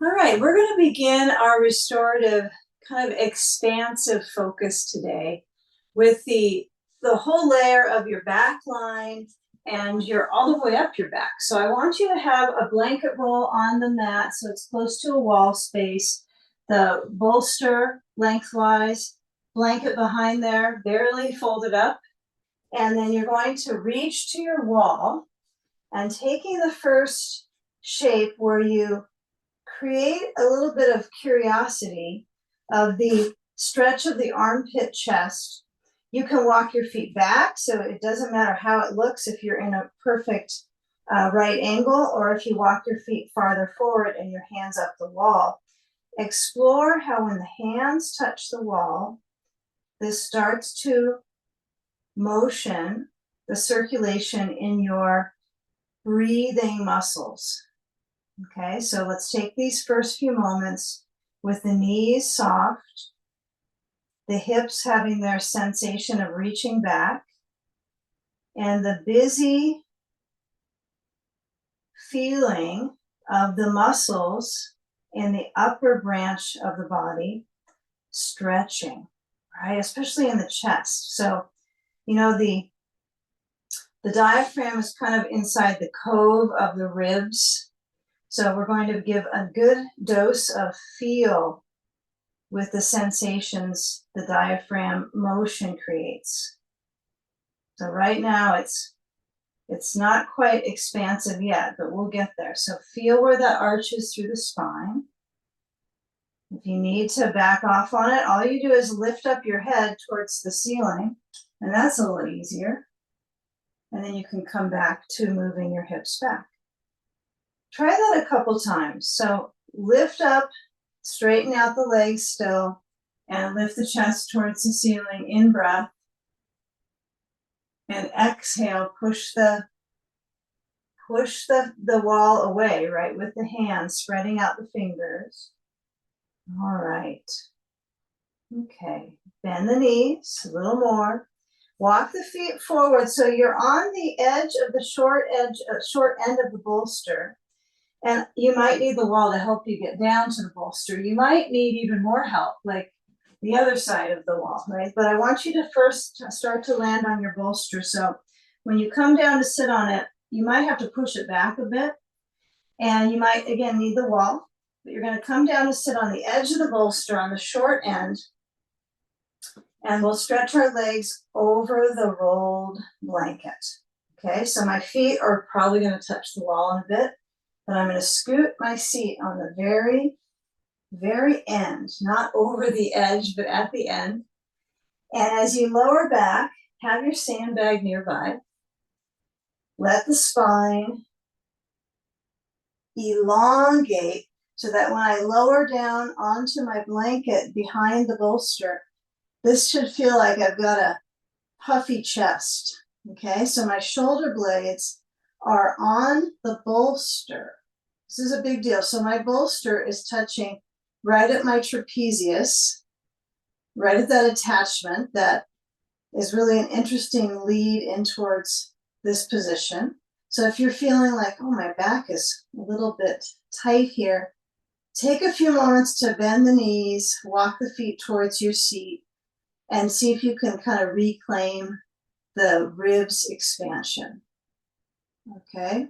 All right, we're going to begin our restorative kind of expansive focus today with the whole layer of your back line, and you're all the way up your back. So I want you to have a blanket roll on the mat so it's close to a wall space, the bolster lengthwise, blanket behind there, barely folded up. And then you're going to reach to your wall and taking the first shape where you create a little bit of curiosity of the stretch of the armpit chest. You can walk your feet back, so it doesn't matter how it looks if you're in a perfect right angle, or if you walk your feet farther forward and your hands up the wall. Explore how when the hands touch the wall, this starts to motion the circulation in your breathing muscles. Okay, so let's take these first few moments with the knees soft, the hips having their sensation of reaching back, and the busy feeling of the muscles in the upper branch of the body stretching, right? Especially in the chest. So, you know, the diaphragm is kind of inside the cove of the ribs. So we're going to give a good dose of feel with the sensations the diaphragm motion creates. So right now it's not quite expansive yet, but we'll get there. So feel where that arches through the spine. If you need to back off on it, all you do is lift up your head towards the ceiling, and that's a little easier. And then you can come back to moving your hips back. Try that a couple times. So lift up, straighten out the legs still, and lift the chest towards the ceiling in breath. And exhale, push the wall away, right, with the hands, spreading out the fingers. All right. Okay, bend the knees a little more. Walk the feet forward so you're on the edge of the short end of the bolster. And you might need the wall to help you get down to the bolster. You might need even more help, like the other side of the wall, right? But I want you to first start to land on your bolster. So when you come down to sit on it, you might have to push it back a bit. And you might, again, need the wall. But you're going to come down to sit on the edge of the bolster on the short end. And we'll stretch our legs over the rolled blanket. Okay, so my feet are probably going to touch the wall in a bit. But I'm going to scoot my seat on the very, very end, not over the edge, but at the end. And as you lower back, have your sandbag nearby. Let the spine elongate so that when I lower down onto my blanket behind the bolster, this should feel like I've got a puffy chest. Okay, so my shoulder blades are on the bolster. This is a big deal. So my bolster is touching right at my trapezius, right at that attachment that is really an interesting lead in towards this position. So if you're feeling like, oh, my back is a little bit tight here, take a few moments to bend the knees, walk the feet towards your seat, and see if you can kind of reclaim the ribs expansion. Okay,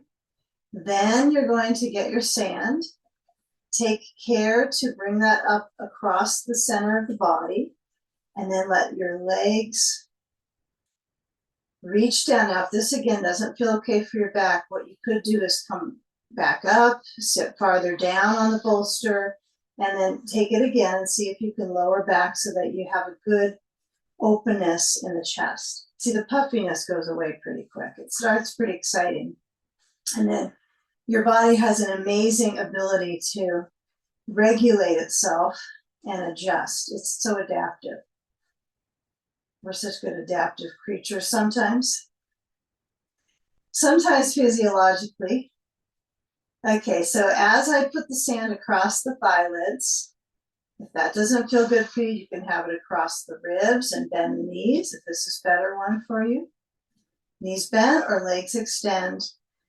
then you're going to get your sand. Take care to bring that up across the center of the body, and then let your legs reach down. Now, if this again doesn't feel okay for your back, what you could do is come back up, sit farther down on the bolster, and then take it again and see if you can lower back so that you have a good openness in the chest. See, the puffiness goes away pretty quick. It starts pretty exciting. And then your body has an amazing ability to regulate itself and adjust. It's so adaptive. We're such good adaptive creatures sometimes physiologically. Okay, so as I put the sand across the thigh lids, if that doesn't feel good for you, you can have it across the ribs and bend the knees if this is a better one for you. Knees bent or legs extend,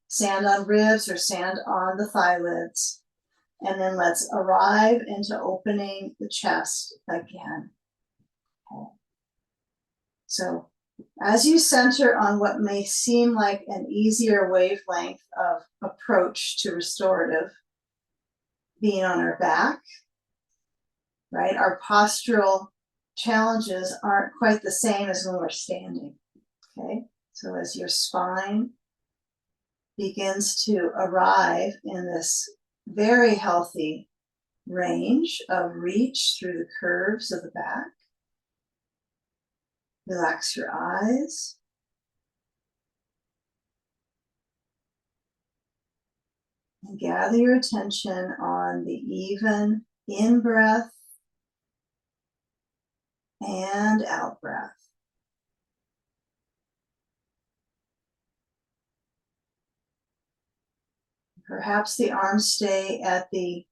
sand on ribs or sand on the thigh lids. And then let's arrive into opening the chest again. Okay. So as you center on what may seem like an easier wavelength of approach to restorative, being on our back, right? Our postural challenges aren't quite the same as when we're standing, okay? So as your spine begins to arrive in this very healthy range of reach through the curves of the back, relax your eyes. And gather your attention on the even in-breath and out-breath. Perhaps the arms stay at the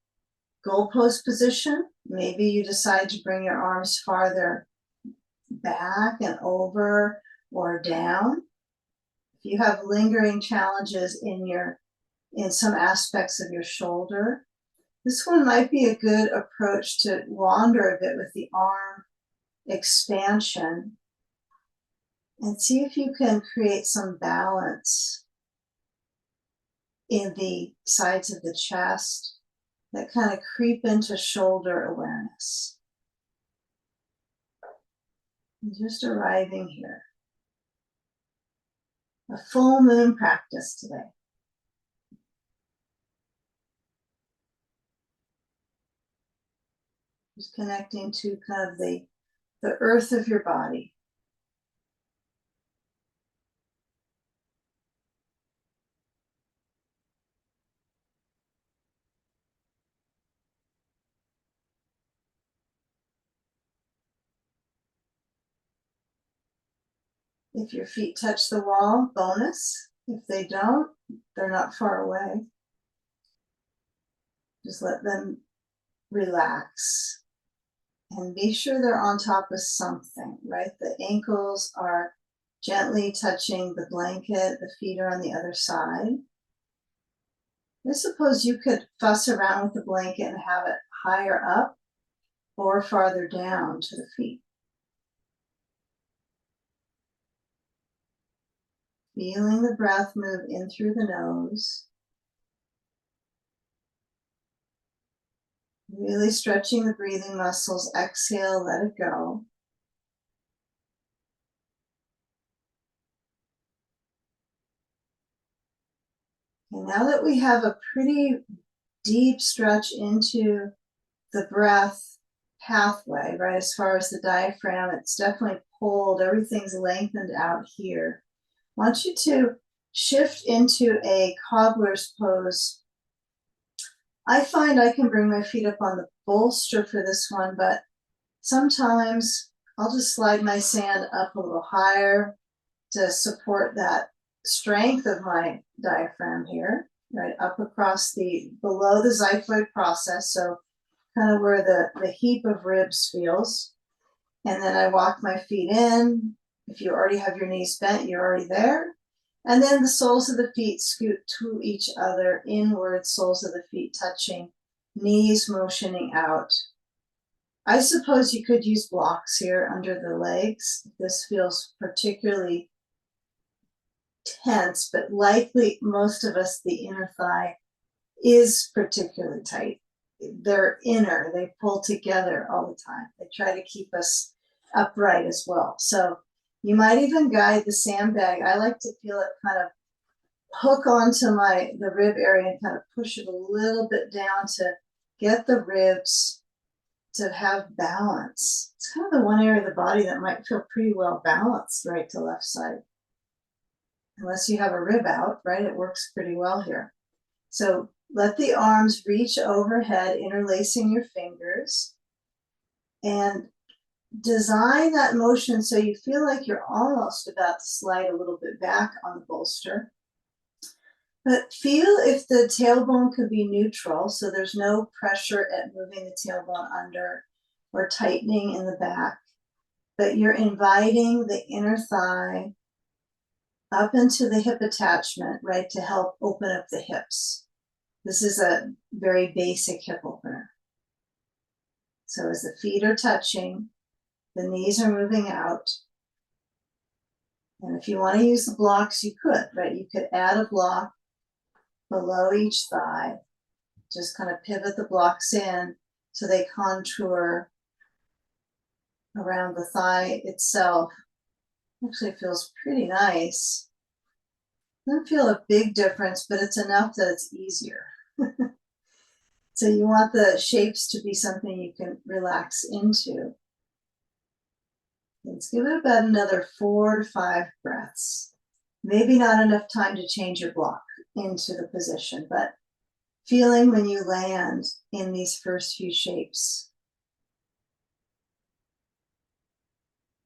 goalpost position. Maybe you decide to bring your arms farther back and over or down. If you have lingering challenges in some aspects of your shoulder, this one might be a good approach to wander a bit with the arm expansion and see if you can create some balance in the sides of the chest that kind of creep into shoulder awareness. And just arriving here. A full moon practice today. Just connecting to kind of the earth of your body. If your feet touch the wall, bonus. If they don't, they're not far away. Just let them relax. And be sure they're on top of something, right? The ankles are gently touching the blanket, the feet are on the other side. I suppose you could fuss around with the blanket and have it higher up or farther down to the feet. Feeling the breath move in through the nose. Really stretching the breathing muscles. Exhale, let it go. And now that we have a pretty deep stretch into the breath pathway, right, as far as the diaphragm, it's definitely pulled, everything's lengthened out here. I want you to shift into a cobbler's pose. I find I can bring my feet up on the bolster for this one, but sometimes I'll just slide my sand up a little higher to support that strength of my diaphragm here, right up across below the xiphoid process, so kind of where the heap of ribs feels. And then I walk my feet in. If you already have your knees bent, you're already there. And then the soles of the feet scoot to each other, inward, soles of the feet touching, knees motioning out. I suppose you could use blocks here under the legs. This feels particularly tense, but likely most of us, the inner thigh is particularly tight. They're inner, they pull together all the time. They try to keep us upright as well. So you might even guide the sandbag. I like to feel it kind of hook onto the rib area and kind of push it a little bit down to get the ribs to have balance. It's kind of the one area of the body that might feel pretty well balanced, right to left side. Unless you have a rib out, right? It works pretty well here. So let the arms reach overhead, interlacing your fingers, and design that motion so you feel like you're almost about to slide a little bit back on the bolster. But feel if the tailbone could be neutral, so there's no pressure at moving the tailbone under or tightening in the back, but you're inviting the inner thigh up into the hip attachment, right, to help open up the hips. This is a very basic hip opener. So as the feet are touching, the knees are moving out. And if you want to use the blocks, you could, right? You could add a block below each thigh. Just kind of pivot the blocks in so they contour around the thigh itself. Actually, it feels pretty nice. Doesn't feel a big difference, but it's enough that it's easier. So you want the shapes to be something you can relax into. Let's give it about another 4 to 5 breaths. Maybe not enough time to change your block into the position, but feeling when you land in these first few shapes.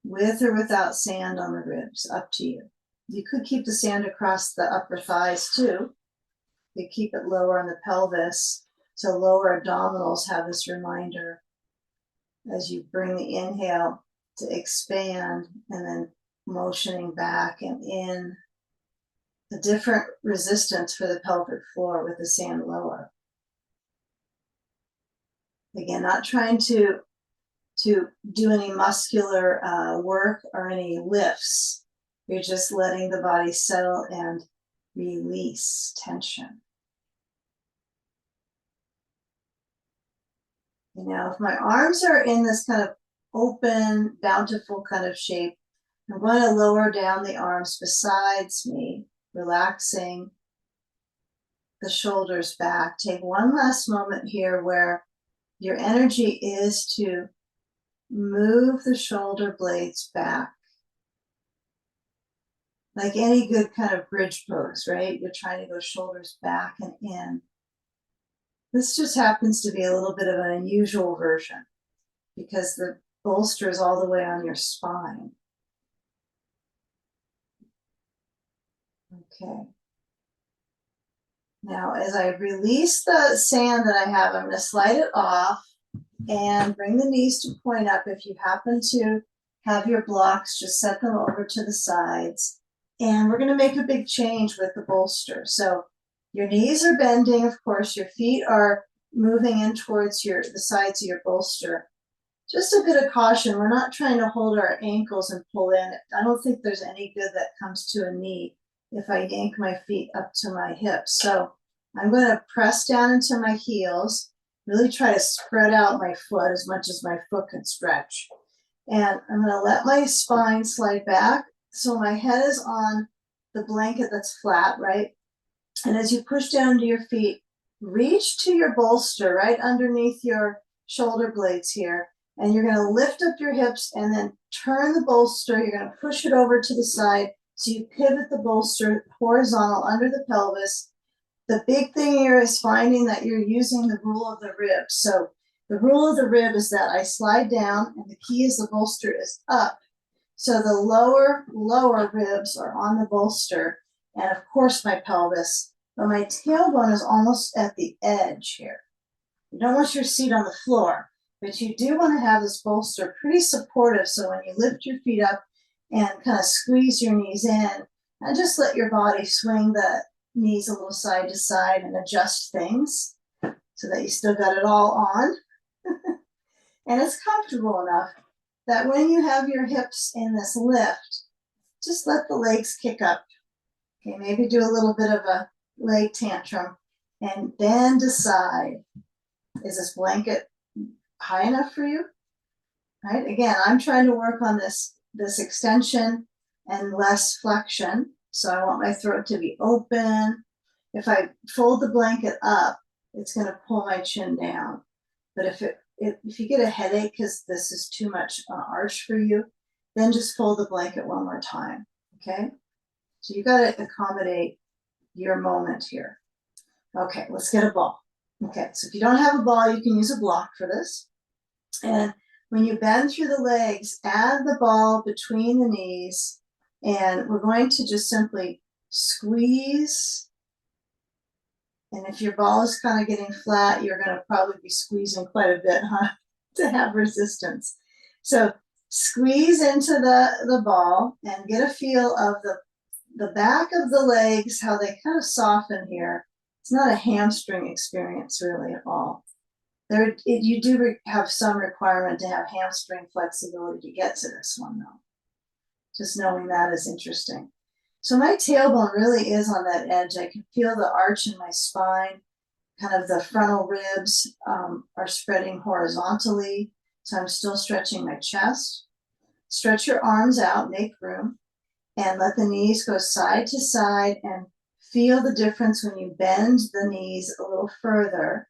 With or without sand on the ribs, up to you. You could keep the sand across the upper thighs too. You keep it lower on the pelvis, so lower abdominals have this reminder as you bring the inhale to expand and then motioning back and in. A different resistance for the pelvic floor with the sand lower. Again, not trying to do any muscular work or any lifts. You're just letting the body settle and release tension. And now if my arms are in this kind of open, bountiful kind of shape, I'm going to lower down the arms besides me, relaxing the shoulders back. Take one last moment here where your energy is to move the shoulder blades back. Like any good kind of bridge pose, right? You're trying to go shoulders back and in. This just happens to be a little bit of an unusual version because the bolster is all the way on your spine. Okay. Now, as I release the sand that I have, I'm going to slide it off and bring the knees to point up. If you happen to have your blocks, just set them over to the sides. And we're going to make a big change with the bolster. So your knees are bending, of course, your feet are moving in towards the sides of your bolster. Just a bit of caution, we're not trying to hold our ankles and pull in. I don't think there's any good that comes to a knee if I yank my feet up to my hips. So I'm going to press down into my heels, really try to spread out my foot as much as my foot can stretch. And I'm going to let my spine slide back. So my head is on the blanket that's flat, right? And as you push down to your feet, reach to your bolster right underneath your shoulder blades here. And you're going to lift up your hips and then turn the bolster. You're going to push it over to the side. So you pivot the bolster horizontal under the pelvis. The big thing here is finding that you're using the rule of the rib. So the rule of the rib is that I slide down and the key is the bolster is up. So the lower ribs are on the bolster and of course my pelvis, but my tailbone is almost at the edge here. You don't want your seat on the floor, but you do want to have this bolster pretty supportive. So when you lift your feet up and kind of squeeze your knees in and just let your body swing the knees a little side to side and adjust things so that you still got it all on. And it's comfortable enough that when you have your hips in this lift, just let the legs kick up. Okay, maybe do a little bit of a leg tantrum and then decide, is this blanket high enough for you? Right? Again, I'm trying to work on this extension and less flexion. So I want my throat to be open. If I fold the blanket up, it's going to pull my chin down. But if you get a headache because this is too much arch for you, then just fold the blanket one more time. Okay? So you got to accommodate your moment here. Okay, let's get a ball. Okay, so if you don't have a ball, you can use a block for this. And when you bend through the legs, add the ball between the knees, and we're going to just simply squeeze. And if your ball is kind of getting flat, you're going to probably be squeezing quite a bit, huh, to have resistance. So squeeze into the ball and get a feel of the back of the legs, how they kind of soften here. It's not a hamstring experience really at all. You do have some requirement to have hamstring flexibility to get to this one though. Just knowing that is interesting. So my tailbone really is on that edge. I can feel the arch in my spine. Kind of the frontal ribs are spreading horizontally. So I'm still stretching my chest. Stretch your arms out, make room, and let the knees go side to side and feel the difference when you bend the knees a little further.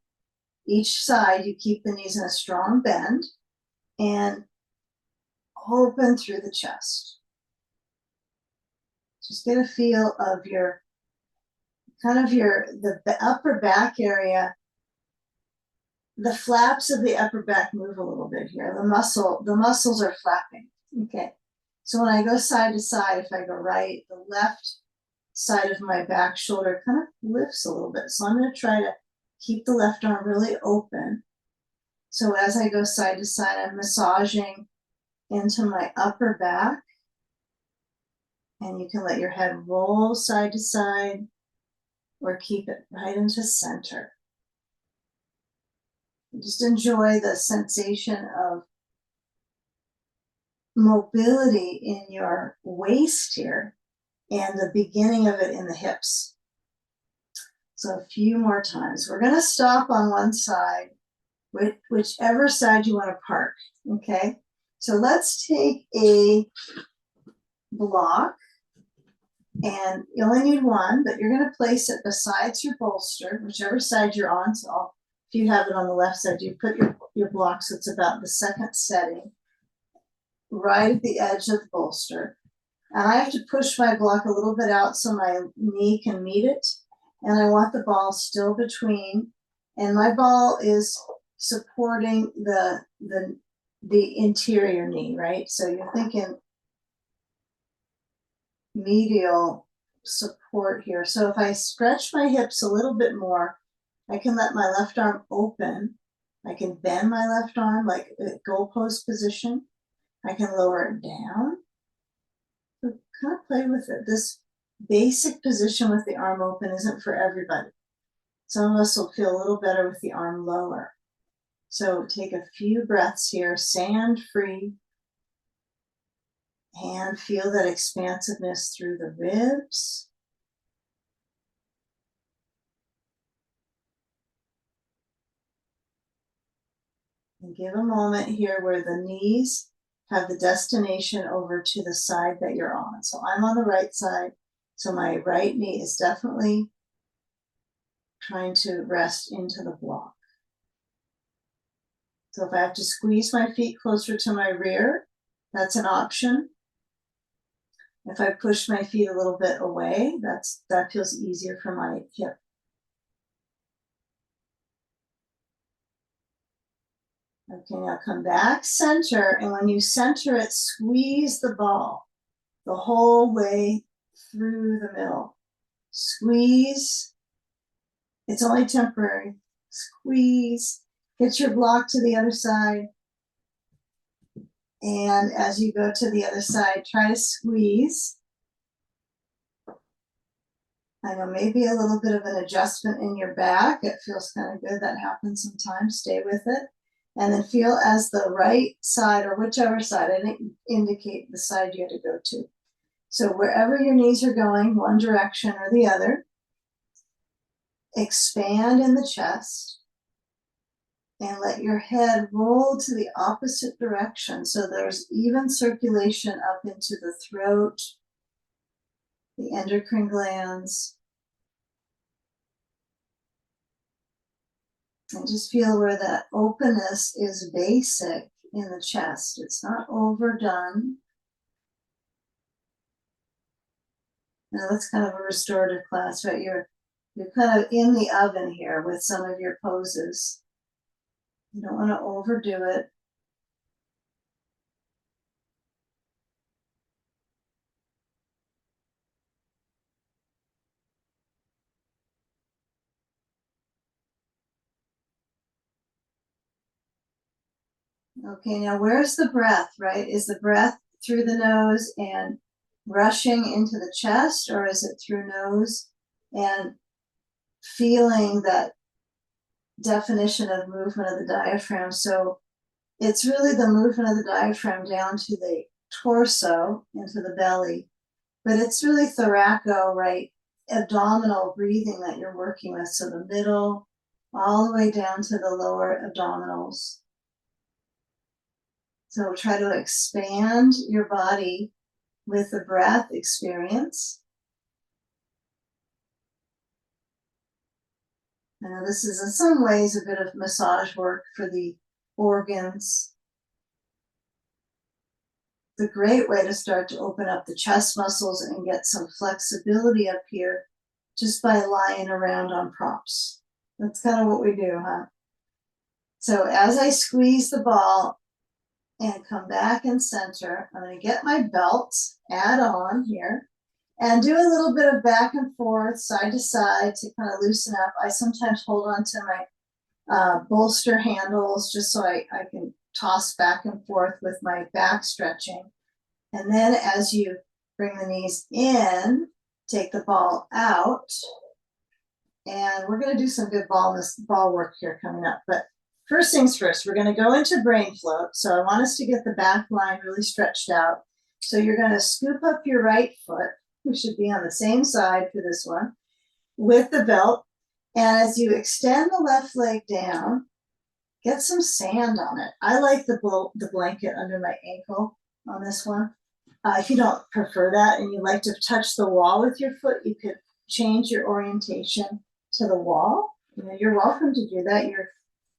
Each side, you keep the knees in a strong bend and open through the chest. Just get a feel of the upper back area. The flaps of the upper back move a little bit here. The muscles are flapping. Okay. So when I go side to side, if I go right, the left side of my back shoulder kind of lifts a little bit. So I'm going to try to keep the left arm really open. So as I go side to side, I'm massaging into my upper back. And you can let your head roll side to side or keep it right into center. Just enjoy the sensation of mobility in your waist here and the beginning of it in the hips. So a few more times. We're going to stop on one side, whichever side you want to park. Okay. So let's take a block, and you only need one, but you're going to place it besides your bolster, whichever side you're on. So if you have it on the left side, you put your block so it's about the second setting, right at the edge of the bolster. And I have to push my block a little bit out so my knee can meet it. And I want the ball still between, and my ball is supporting the interior knee, right? So you're thinking medial support here. So if I stretch my hips a little bit more, I can let my left arm open. I can bend my left arm like a goalpost position. I can lower it down. So kind of play with it. This basic position with the arm open isn't for everybody. Some of us will feel a little better with the arm lower. So take a few breaths here, sand free, and feel that expansiveness through the ribs. And give a moment here where the knees have the destination over to the side that you're on. So I'm on the right side, so my right knee is definitely trying to rest into the block. So if I have to squeeze my feet closer to my rear, that's an option. If I push my feet a little bit away, that feels easier for my hip. Okay, now come back, center, and when you center it, squeeze the ball the whole way through the middle. Squeeze. It's only temporary. Squeeze. Get your block to the other side. And as you go to the other side, try to squeeze. I know maybe a little bit of an adjustment in your back. It feels kind of good. That happens sometimes. Stay with it. And then feel as the right side or whichever side, I didn't indicate the side you had to go to. So wherever your knees are going, one direction or the other, expand in the chest and let your head roll to the opposite direction. So there's even circulation up into the throat, the endocrine glands. And just feel where that openness is basic in the chest. It's not overdone. Now that's kind of a restorative class, right? You're kind of in the oven here with some of your poses. You don't want to overdo it. Okay, now where's the breath, right? Is the breath through the nose and rushing into the chest, or is it through nose and feeling that definition of movement of the diaphragm. So it's really the movement of the diaphragm down to the torso, into the belly, but it's really thoraco, right? Abdominal breathing that you're working with. So the middle, all the way down to the lower abdominals. So try to expand your body with the breath experience. Now, this is in some ways a bit of massage work for the organs. It's a great way to start to open up the chest muscles and get some flexibility up here just by lying around on props. That's kind of what we do, huh? So as I squeeze the ball and come back and center, I'm going to get my belt, add on here, and do a little bit of back and forth, side to side to kind of loosen up. I sometimes hold on to my bolster handles just so I can toss back and forth with my back stretching. And then as you bring the knees in, take the ball out. And we're going to do some good ball work here coming up. But first things first, we're going to go into brain float. So I want us to get the back line really stretched out. So you're going to scoop up your right foot. We should be on the same side for this one with the belt. And as you extend the left leg down, get some sand on it. I like the blanket under my ankle on this one. If you don't prefer that and you like to touch the wall with your foot, you could change your orientation to the wall. You're welcome to do that. You're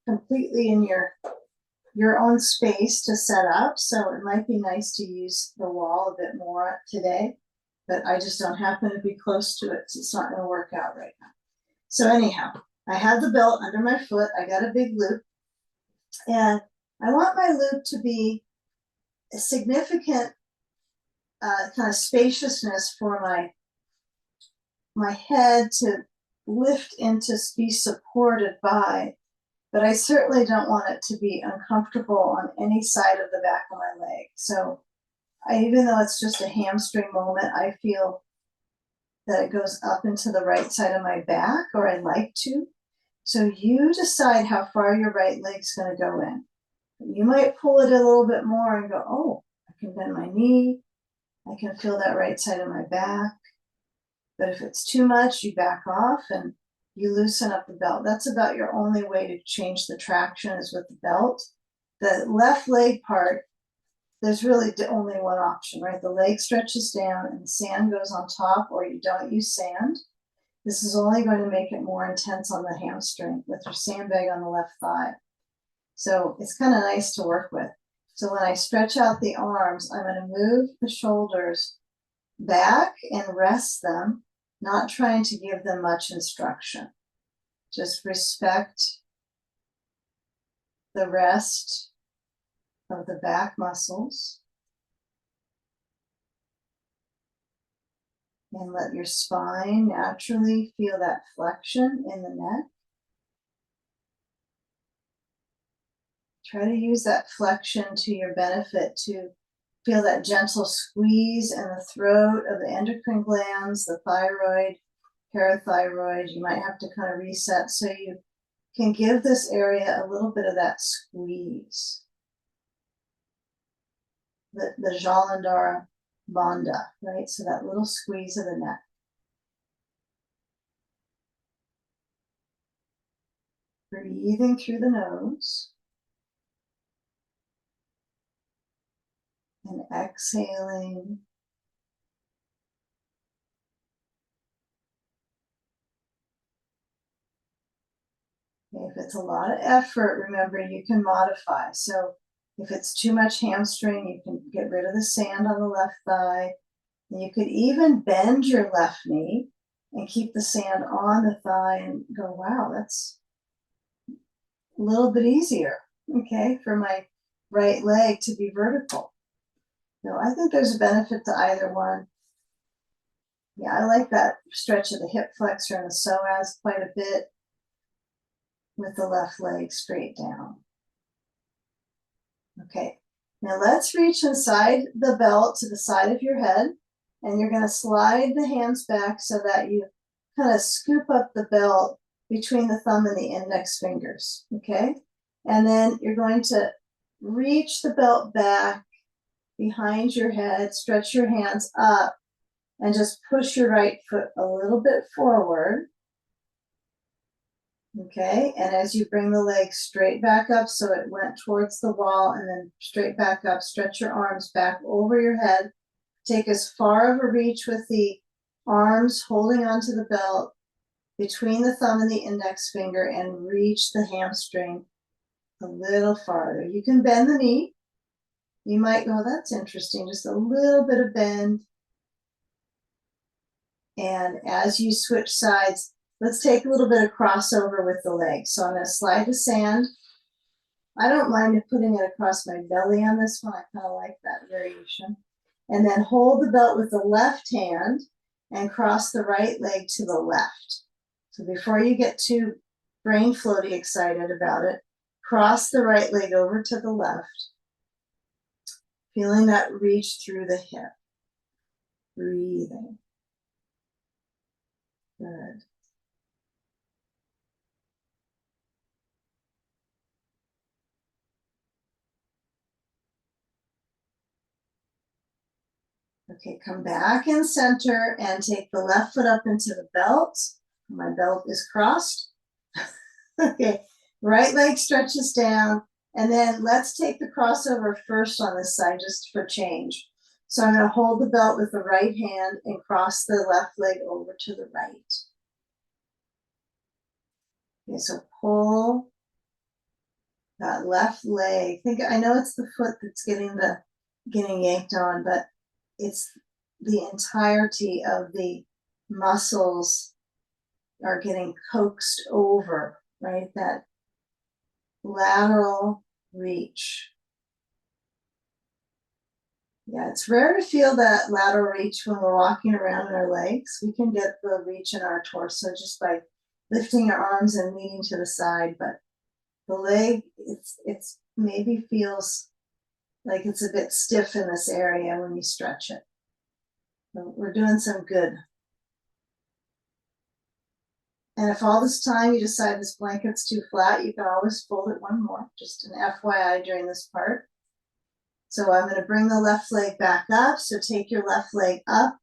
completely in your own space to set up. So it might be nice to use the wall a bit more today, but I just don't happen to be close to it, so it's not going to work out right now. So anyhow, I have the belt under my foot. I got a big loop, and I want my loop to be a significant kind of spaciousness for my head to lift into be supported by, but I certainly don't want it to be uncomfortable on any side of the back of my leg. So even though it's just a hamstring moment, I feel that it goes up into the right side of my back, or I like to. So you decide how far your right leg's going to go in. You might pull it a little bit more and go, oh, I can bend my knee. I can feel that right side of my back. But if it's too much, you back off and you loosen up the belt. That's about your only way to change the traction is with the belt. The left leg part, there's really only one option, right? The leg stretches down and the sand goes on top, or you don't use sand. This is only going to make it more intense on the hamstring with your sandbag on the left thigh. So it's kind of nice to work with. So when I stretch out the arms, I'm going to move the shoulders back and rest them, not trying to give them much instruction. Just respect the rest of the back muscles. And let your spine naturally feel that flexion in the neck. Try to use that flexion to your benefit to feel that gentle squeeze in the throat of the endocrine glands, the thyroid, parathyroid. You might have to kind of reset so you can give this area a little bit of that squeeze. The Jalandhara Bandha, right? So that little squeeze of the neck. Breathing through the nose. And exhaling. Okay, if it's a lot of effort, remember you can modify. So if it's too much hamstring, you can get rid of the sand on the left thigh. And you could even bend your left knee and keep the sand on the thigh and go, wow, that's a little bit easier, okay, for my right leg to be vertical. So I think there's a benefit to either one. Yeah, I like that stretch of the hip flexor and the psoas quite a bit with the left leg straight down. Okay, now let's reach inside the belt to the side of your head, and you're going to slide the hands back so that you kind of scoop up the belt between the thumb and the index fingers, okay? And then you're going to reach the belt back behind your head, stretch your hands up, and just push your right foot a little bit forward. Okay, and as you bring the leg straight back up so it went towards the wall and then straight back up, stretch your arms back over your head. Take as far of a reach with the arms holding onto the belt between the thumb and the index finger and reach the hamstring a little farther. You can bend the knee. You might go, that's interesting, just a little bit of bend. And as you switch sides, let's take a little bit of crossover with the legs. So I'm going to slide the sand. I don't mind putting it across my belly on this one. I kind of like that variation. And then hold the belt with the left hand and cross the right leg to the left. So before you get too brain floaty excited about it, cross the right leg over to the left, feeling that reach through the hip. Breathing. Good. Okay, come back in center and take the left foot up into the belt. My belt is crossed. Okay, right leg stretches down. And then let's take the crossover first on this side just for change. So I'm going to hold the belt with the right hand and cross the left leg over to the right. Okay, so pull that left leg. I know it's the foot that's getting yanked on, but it's the entirety of the muscles are getting coaxed over, right? That lateral reach. Yeah, it's rare to feel that lateral reach when we're walking around in our legs. We can get the reach in our torso just by lifting your arms and leaning to the side, but the leg, it's maybe feels like it's a bit stiff in this area when you stretch it. So we're doing some good. And if all this time you decide this blanket's too flat, you can always fold it one more, just an FYI during this part. So I'm going to bring the left leg back up. So take your left leg up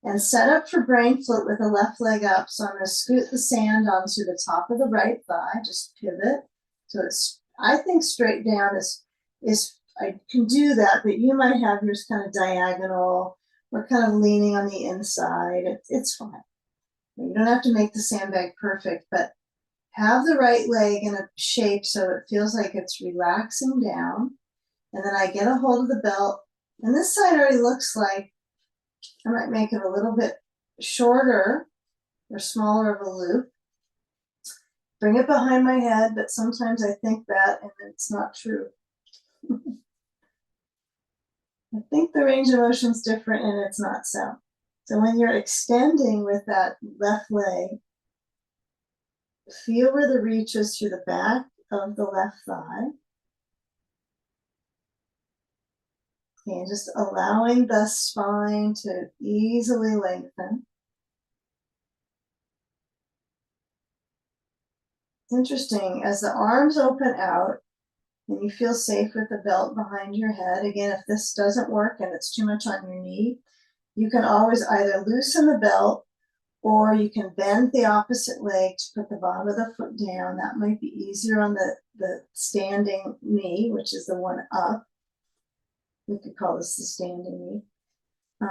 and set up for brain float with the left leg up. So I'm going to scoot the sand onto the top of the right thigh, just pivot. So it's, I think straight down is I can do that, but you might have yours kind of diagonal or kind of leaning on the inside. It's fine. You don't have to make the sandbag perfect, but have the right leg in a shape so it feels like it's relaxing down. And then I get a hold of the belt. And this side already looks like I might make it a little bit shorter or smaller of a loop. Bring it behind my head, but sometimes I think that and it's not true. I think the range of motion is different and it's not so. So when you're extending with that left leg, feel where the reach is through the back of the left thigh. And just allowing the spine to easily lengthen. It's interesting, as the arms open out and you feel safe with the belt behind your head, again, if this doesn't work and it's too much on your knee, you can always either loosen the belt or you can bend the opposite leg to put the bottom of the foot down. That might be easier on the standing knee, which is the one up. We could call this the standing knee.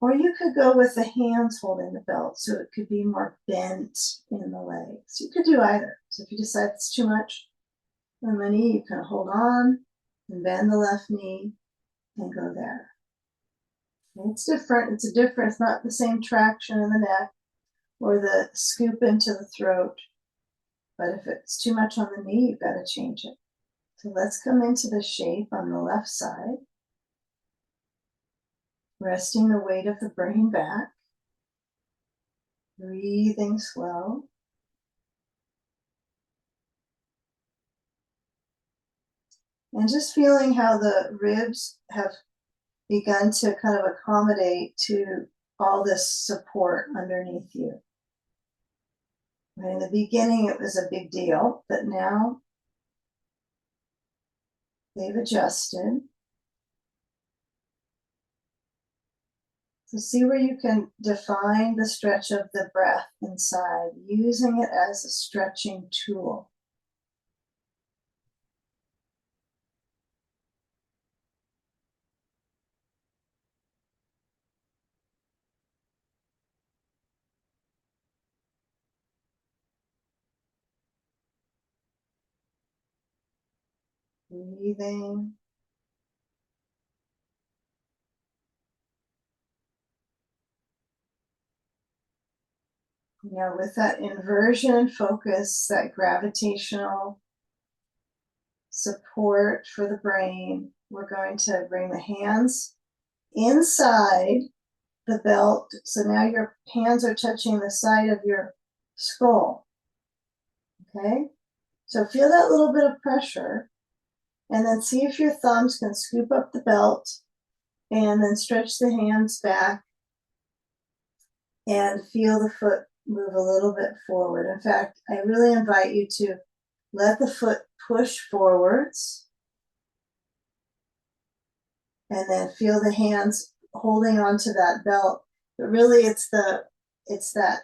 Or you could go with the hands holding the belt, so it could be more bent in the legs. You could do either. So if you decide it's too much on the knee, you can hold on and bend the left knee and go there. And it's different. It's not the same traction in the neck or the scoop into the throat. But if it's too much on the knee, you've got to change it. So let's come into the shape on the left side. Resting the weight of the brain back. Breathing slow. And just feeling how the ribs have begun to kind of accommodate to all this support underneath you. Right, in the beginning, it was a big deal, but now they've adjusted. So see where you can define the stretch of the breath inside, using it as a stretching tool. Breathing. You know, with that inversion focus, that gravitational support for the brain, we're going to bring the hands inside the belt. So now your hands are touching the side of your skull. Okay? So feel that little bit of pressure, and then see if your thumbs can scoop up the belt, and then stretch the hands back and feel the foot move a little bit forward. In fact, I really invite you to let the foot push forwards, and then feel the hands holding onto that belt. But really it's that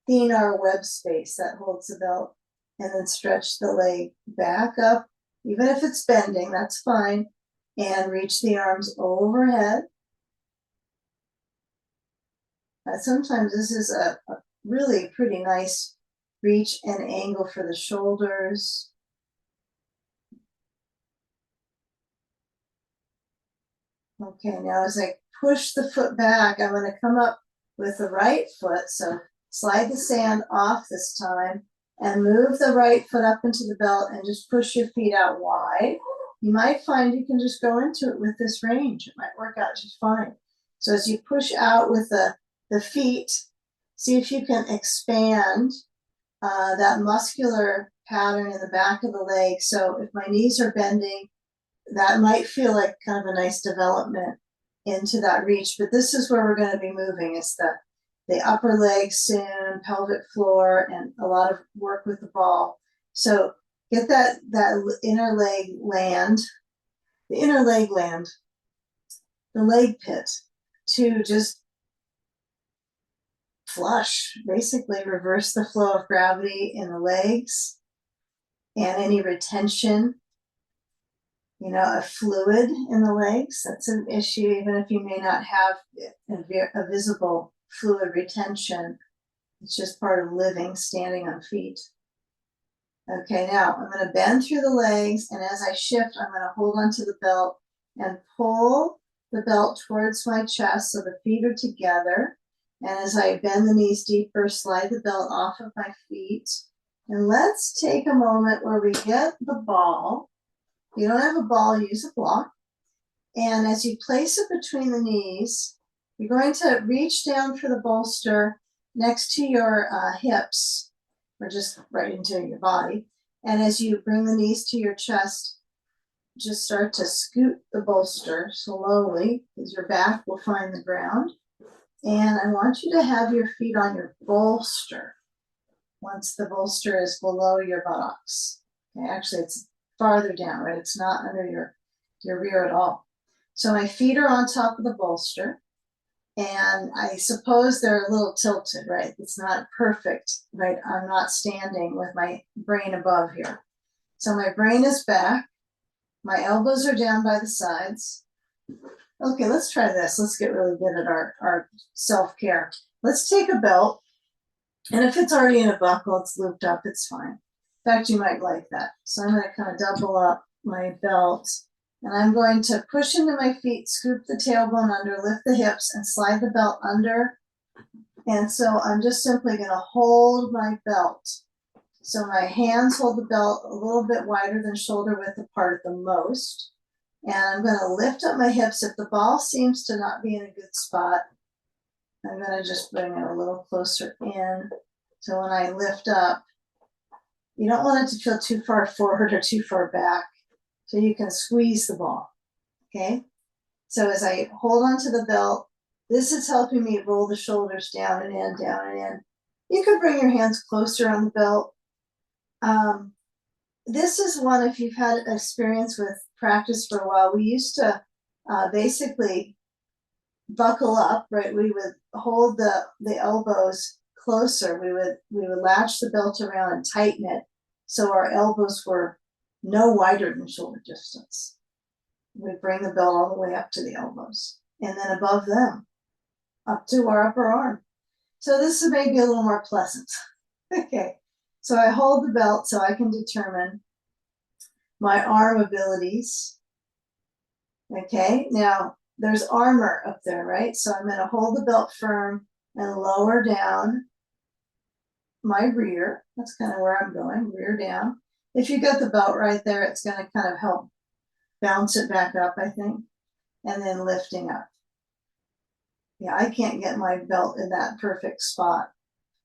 thenar web space that holds the belt, and then stretch the leg back up, even if it's bending, that's fine, and reach the arms overhead. Sometimes this is a really pretty nice reach and angle for the shoulders. Okay, now as I push the foot back, I'm going to come up with the right foot. So slide the sand off this time and move the right foot up into the belt and just push your feet out wide. You might find you can just go into it with this range. It might work out just fine. So as you push out with the feet, see if you can expand that muscular pattern in the back of the leg. So if my knees are bending, that might feel like kind of a nice development into that reach. But this is where we're going to be moving. It's the upper leg soon, pelvic floor, and a lot of work with the ball. So get that inner leg land, the inner leg land, the leg pit, to just flush, basically reverse the flow of gravity in the legs and any retention, you know, a fluid in the legs. That's an issue, even if you may not have a visible fluid retention. It's just part of living, standing on feet. Okay, now I'm going to bend through the legs, and as I shift, I'm going to hold onto the belt and pull the belt towards my chest so the feet are together. And as I bend the knees deeper, slide the belt off of my feet. And let's take a moment where we get the ball. If you don't have a ball, use a block. And as you place it between the knees, you're going to reach down for the bolster next to your hips, or just right into your body. And as you bring the knees to your chest, just start to scoot the bolster slowly, because your back will find the ground. And I want you to have your feet on your bolster once the bolster is below your buttocks. Okay, actually, it's farther down, right? It's not under your rear at all. So my feet are on top of the bolster, and I suppose they're a little tilted, right? It's not perfect, right? I'm not standing with my brain above here. So my brain is back. My elbows are down by the sides. Okay, let's try this. Let's get really good at our self-care. Let's take a belt, and if it's already in a buckle, it's looped up, it's fine. In fact, you might like that. So I'm going to kind of double up my belt, and I'm going to push into my feet, scoop the tailbone under, lift the hips, and slide the belt under. And so I'm just simply going to hold my belt. So my hands hold the belt a little bit wider than shoulder width apart at the most. And I'm going to lift up my hips. If the ball seems to not be in a good spot, I'm going to just bring it a little closer in. So when I lift up, you don't want it to feel too far forward or too far back. So you can squeeze the ball, okay? So as I hold onto the belt, this is helping me roll the shoulders down and in, down and in. You could bring your hands closer on the belt. This is one, if you've had experience with practice for a while, we used to basically buckle up, right? We would hold the elbows closer. We would latch the belt around and tighten it so our elbows were no wider than shoulder distance. We'd bring the belt all the way up to the elbows and then above them up to our upper arm. So this is maybe a little more pleasant. Okay, so I hold the belt so I can determine my arm abilities. Okay, now there's armor up there, right? So I'm going to hold the belt firm and lower down my rear. That's kind of where I'm going, rear down. If you got the belt right there, it's going to kind of help bounce it back up, I think, and then lifting up. Yeah, I can't get my belt in that perfect spot.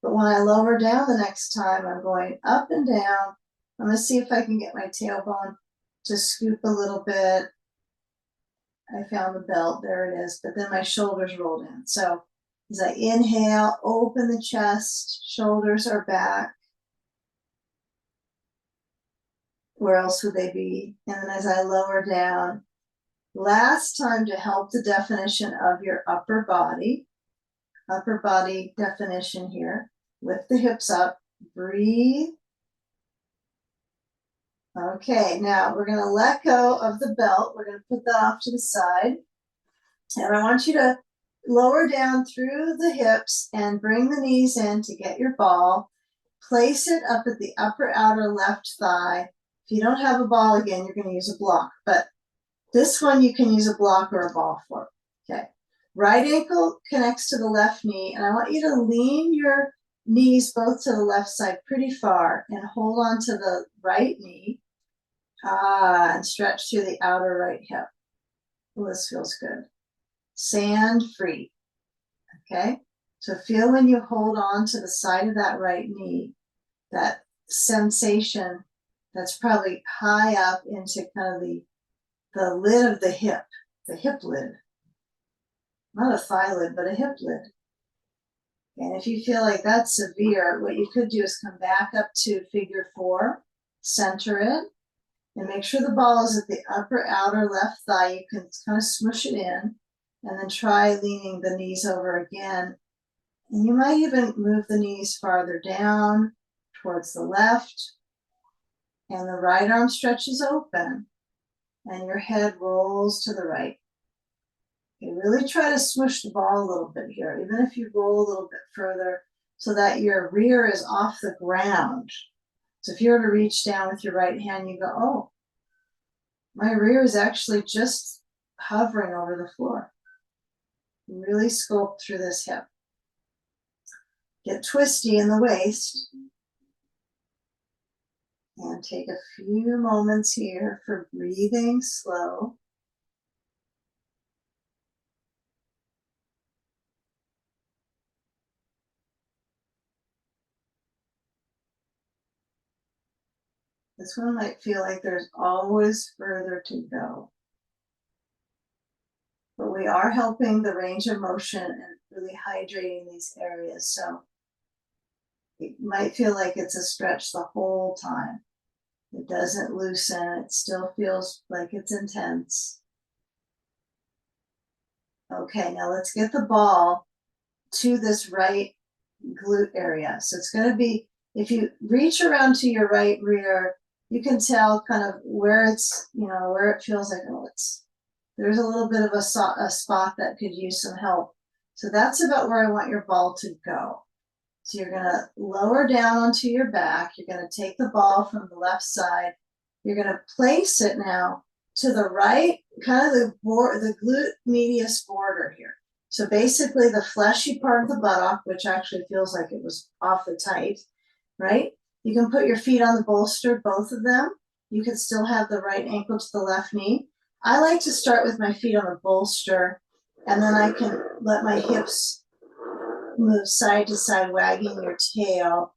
But when I lower down the next time, I'm going up and down. I'm going to see if I can get my tailbone to scoop a little bit. I found the belt, there it is, but then my shoulders rolled in. So as I inhale, open the chest, shoulders are back. Where else would they be? And then as I lower down, last time to help the definition of your upper body definition here. Lift the hips up, breathe. Okay, now we're going to let go of the belt. We're going to put that off to the side. And I want you to lower down through the hips and bring the knees in to get your ball. Place it up at the upper outer left thigh. If you don't have a ball, again, you're going to use a block. But this one you can use a block or a ball for. Okay. Right ankle connects to the left knee. And I want you to lean your knees both to the left side pretty far and hold on to the right knee. And stretch through the outer right hip. Oh, this feels good. Sand free. Okay, so feel when you hold on to the side of that right knee, that sensation that's probably high up into kind of the lid of the hip lid. Not a thigh lid, but a hip lid. And if you feel like that's severe, what you could do is come back up to figure 4, center it, and make sure the ball is at the upper outer left thigh. You can kind of smush it in and then try leaning the knees over again. And you might even move the knees farther down towards the left. And the right arm stretches open and your head rolls to the right. Okay, really try to smush the ball a little bit here, even if you roll a little bit further so that your rear is off the ground. So if you were to reach down with your right hand, you go, oh, my rear is actually just hovering over the floor. Really sculpt through this hip. Get twisty in the waist. And take a few moments here for breathing slow. This one might feel like there's always further to go. But we are helping the range of motion and really hydrating these areas. So it might feel like it's a stretch the whole time. It doesn't loosen. It still feels like it's intense. Okay, now let's get the ball to this right glute area. So it's going to be, if you reach around to your right rear, you can tell kind of where it's, where it feels like, oh, there's a little bit of a spot that could use some help. So that's about where I want your ball to go. So you're going to lower down onto your back. You're going to take the ball from the left side. You're going to place it now to the right, kind of the glute medius border here. So basically the fleshy part of the buttock, which actually feels like it was awfully tight, right? You can put your feet on the bolster, both of them. You can still have the right ankle to the left knee. I like to start with my feet on the bolster, and then I can let my hips move side to side, wagging your tail,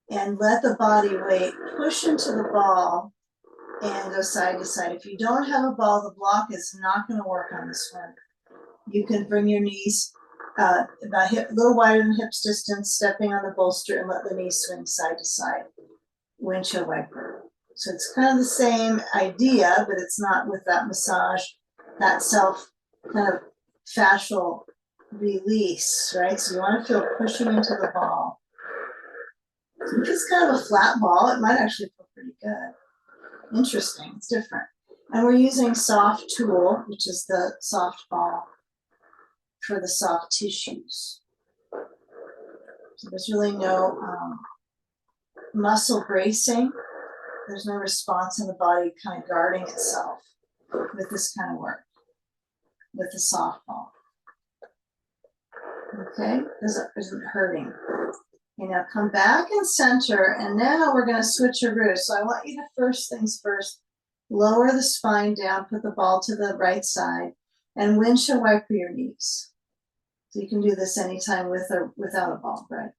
and let the body weight push into the ball and go side to side. If you don't have a ball, the block is not going to work on this one. You can bring your knees about a little wider than hips distance, stepping on the bolster and let the knees swing side to side. Windshield wiper. So it's kind of the same idea, but it's not with that massage, that self kind of fascial release, right? So you want to feel pushing into the ball. If it's kind of a flat ball, it might actually feel pretty good. Interesting, it's different. And we're using soft tool, which is the soft ball for the soft tissues. So there's really no muscle bracing. There's no response in the body kind of guarding itself with this kind of work, with the soft ball. Okay, isn't hurting. Okay, now come back and center, and now we're going to switch a root. So I want you to, first things first, lower the spine down, put the ball to the right side, and windshield wiper your knees. So you can do this anytime with or without a ball, right?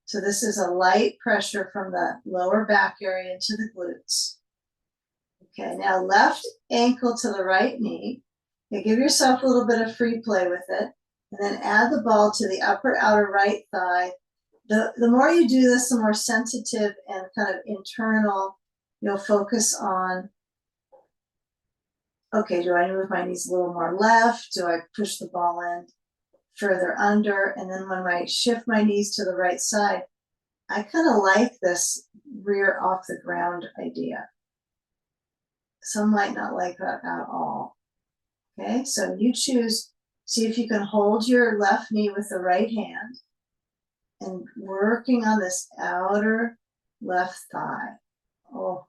So this is a light pressure from the lower back area into the glutes. Okay, now left ankle to the right knee. Okay, give yourself a little bit of free play with it, and then add the ball to the upper outer right thigh. The more you do this, the more sensitive and kind of internal you'll focus on. Okay, do I move my knees a little more left? Do I push the ball in further under? And then when I shift my knees to the right side, I kind of like this rear off the ground idea. Some might not like that at all. Okay, so you choose, see if you can hold your left knee with the right hand and working on this outer left thigh. Oh,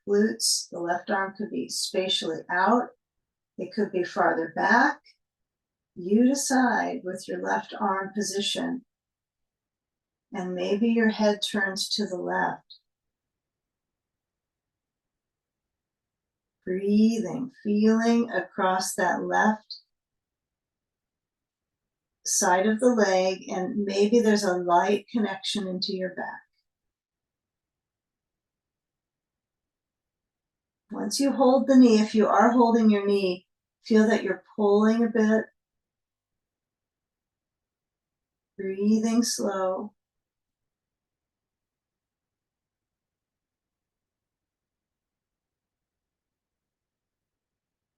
glutes, the left arm could be spatially out. It could be farther back. You decide with your left arm position, and maybe your head turns to the left. Breathing, feeling across that left side of the leg, and maybe there's a light connection into your back. Once you hold the knee, if you are holding your knee, feel that you're pulling a bit. Breathing slow.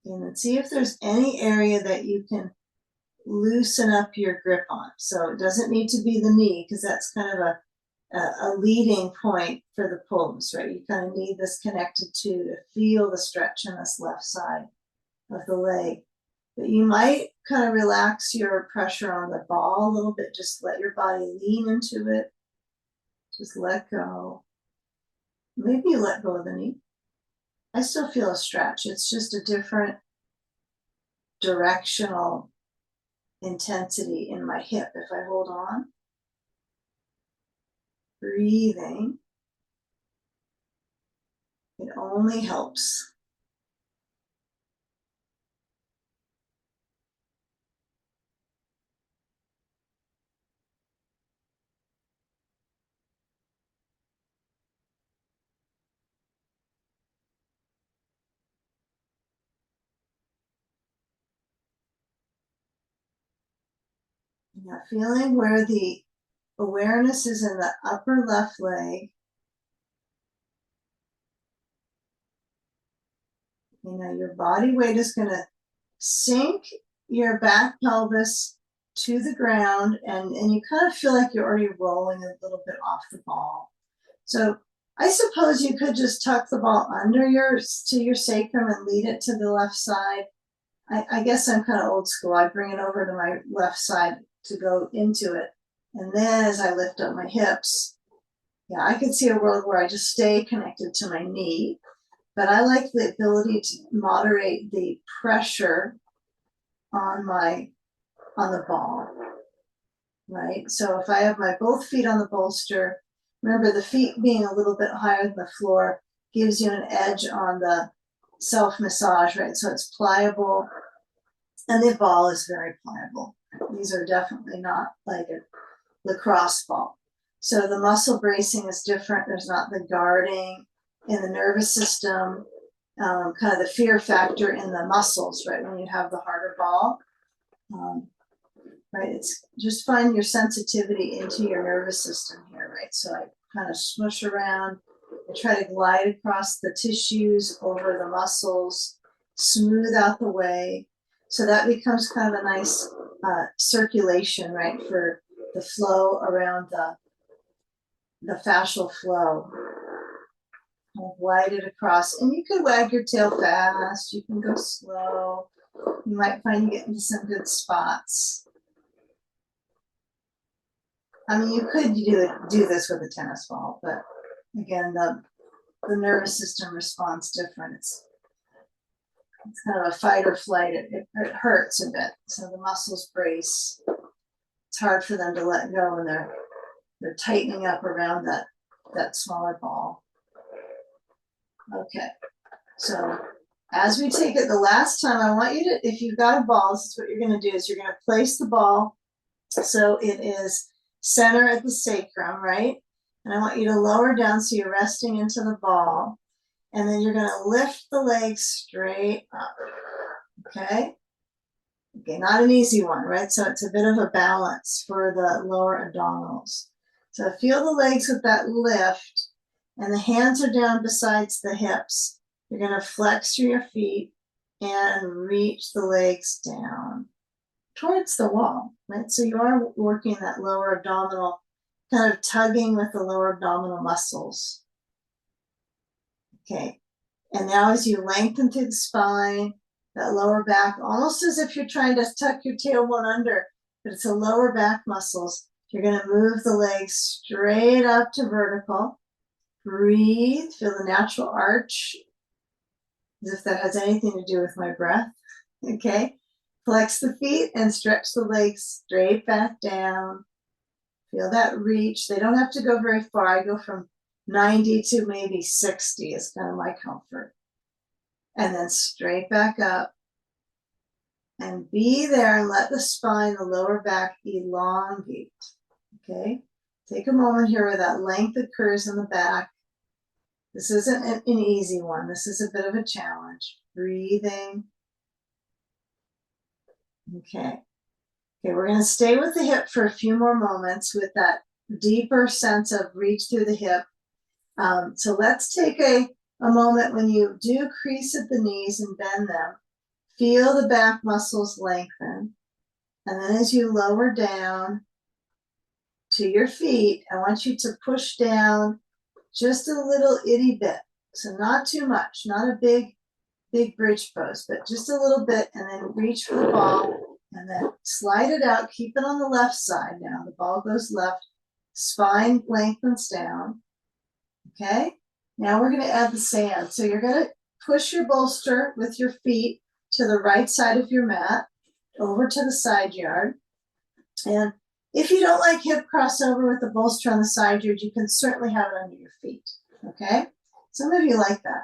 And let's see if there's any area that you can loosen up your grip on. So it doesn't need to be the knee, because that's kind of a leading point for the pulls, right? You kind of need this connected to feel the stretch on this left side of the leg. But you might kind of relax your pressure on the ball a little bit. Just let your body lean into it. Just let go. Maybe you let go of the knee. I still feel a stretch. It's just a different directional intensity in my hip. If I hold on, breathing, it only helps. Now feeling where the awareness is in the upper left leg. You know, your body weight is going to sink your back pelvis to the ground, and you kind of feel like you're already rolling a little bit off the ball. So I suppose you could just tuck the ball under your sacrum and lead it to the left side. I guess I'm kind of old school. I bring it over to my left side to go into it. And then as I lift up my hips, yeah, I could see a world where I just stay connected to my knee. But I like the ability to moderate the pressure on the ball, right? So if I have my both feet on the bolster, remember the feet being a little bit higher than the floor gives you an edge on the self-massage, right? So it's pliable, and the ball is very pliable. These are definitely not like a lacrosse ball. So the muscle bracing is different. There's not the guarding in the nervous system, kind of the fear factor in the muscles, right? When you have the harder ball. right? It's just find your sensitivity into your nervous system here, right? So I kind of smush around. I try to glide across the tissues, over the muscles, smooth out the way. So that becomes kind of a nice circulation, right, for the flow around the fascial flow. I'll glide it across, and you could wag your tail fast, you can go slow. You might find you get into some good spots. I mean, you could do this with a tennis ball, but again, the nervous system responds different. It's kind of a fight or flight. It hurts a bit, so the muscles brace. It's hard for them to let go when they're tightening up around that smaller ball. Okay, so as we take it the last time, I want you to, if you've got a ball, this is what you're going to do, is you're going to place the ball so it is center at the sacrum, right? And I want you to lower down so you're resting into the ball. And then you're going to lift the legs straight up, okay? Okay, not an easy one, right? So it's a bit of a balance for the lower abdominals. So feel the legs with that lift, and the hands are down besides the hips. You're going to flex through your feet and reach the legs down towards the wall, right? So you are working that lower abdominal, kind of tugging with the lower abdominal muscles. Okay, and now as you lengthen through the spine, that lower back, almost as if you're trying to tuck your tailbone under, but it's the lower back muscles. You're going to move the legs straight up to vertical. Breathe, feel the natural arch, as if that has anything to do with my breath. Okay, flex the feet and stretch the legs straight back down. Feel that reach. They don't have to go very far. I go from 90 to maybe 60 is kind of my comfort. And then straight back up. And be there and let the spine, the lower back, elongate. Okay? Take a moment here where that length occurs in the back. This isn't an easy one. This is a bit of a challenge. Breathing. Okay. Okay, we're going to stay with the hip for a few more moments with that deeper sense of reach through the hip. So let's take a moment when you do crease at the knees and bend them. Feel the back muscles lengthen. And then as you lower down to your feet, I want you to push down just a little itty bit. So not too much, not a big bridge pose, but just a little bit, and then reach for the ball and then slide it out. Keep it on the left side now. The ball goes left, spine lengthens down. Okay, now we're going to add the sand. So you're going to push your bolster with your feet to the right side of your mat, over to the side yard. And if you don't like hip crossover with the bolster on the side yard, you can certainly have it under your feet. Okay, some of you like that.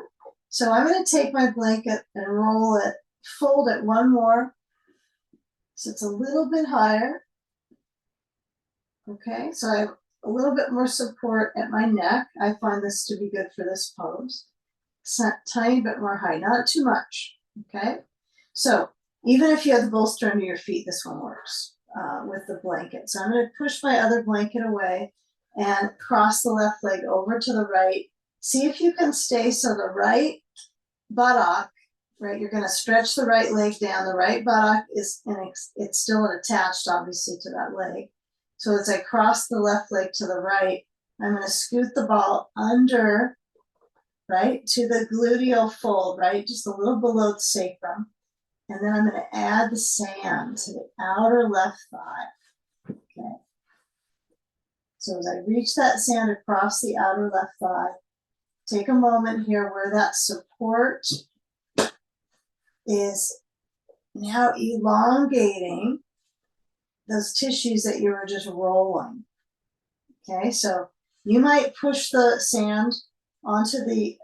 So I'm going to take my blanket and roll it, fold it one more, so it's a little bit higher. Okay, so I have a little bit more support at my neck. I find this to be good for this pose. Tiny bit more high, not too much. Okay, so even if you have the bolster under your feet, this one works with the blanket. So I'm going to push my other blanket away and cross the left leg over to the right. See if you can stay so the right buttock, right, you're going to stretch the right leg down. The right buttock is, it's still attached obviously to that leg. So as I cross the left leg to the right, I'm going to scoot the ball under, right, to the gluteal fold, right, just a little below the sacrum. And then I'm going to add the sand to the outer left thigh. Okay. So as I reach that sand across the outer left thigh, take a moment here where that support is now elongating those tissues that you were just rolling. Okay, so you might push the sand onto the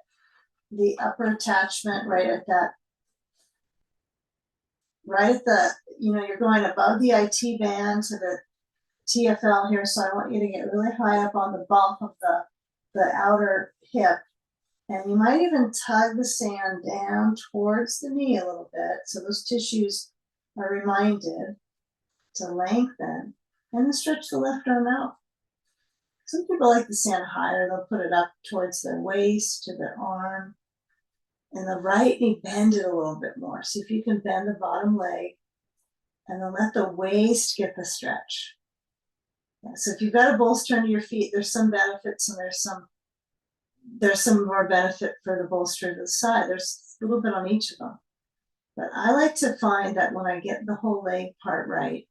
upper attachment right at the, you know, you're going above the IT band to the TFL here, so I want you to get really high up on the bump of the outer hip. And you might even tug the sand down towards the knee a little bit, so those tissues are reminded to lengthen, and then stretch the left arm out. Some people like to stand higher. They'll put it up towards their waist, to their arm. And the right knee, bend it a little bit more. See if you can bend the bottom leg, and then let the waist get the stretch. Yeah, so if you've got a bolster under your feet, there's some benefits, and there's some more benefit for the bolster to the side. There's a little bit on each of them. But I like to find that when I get the whole leg part right,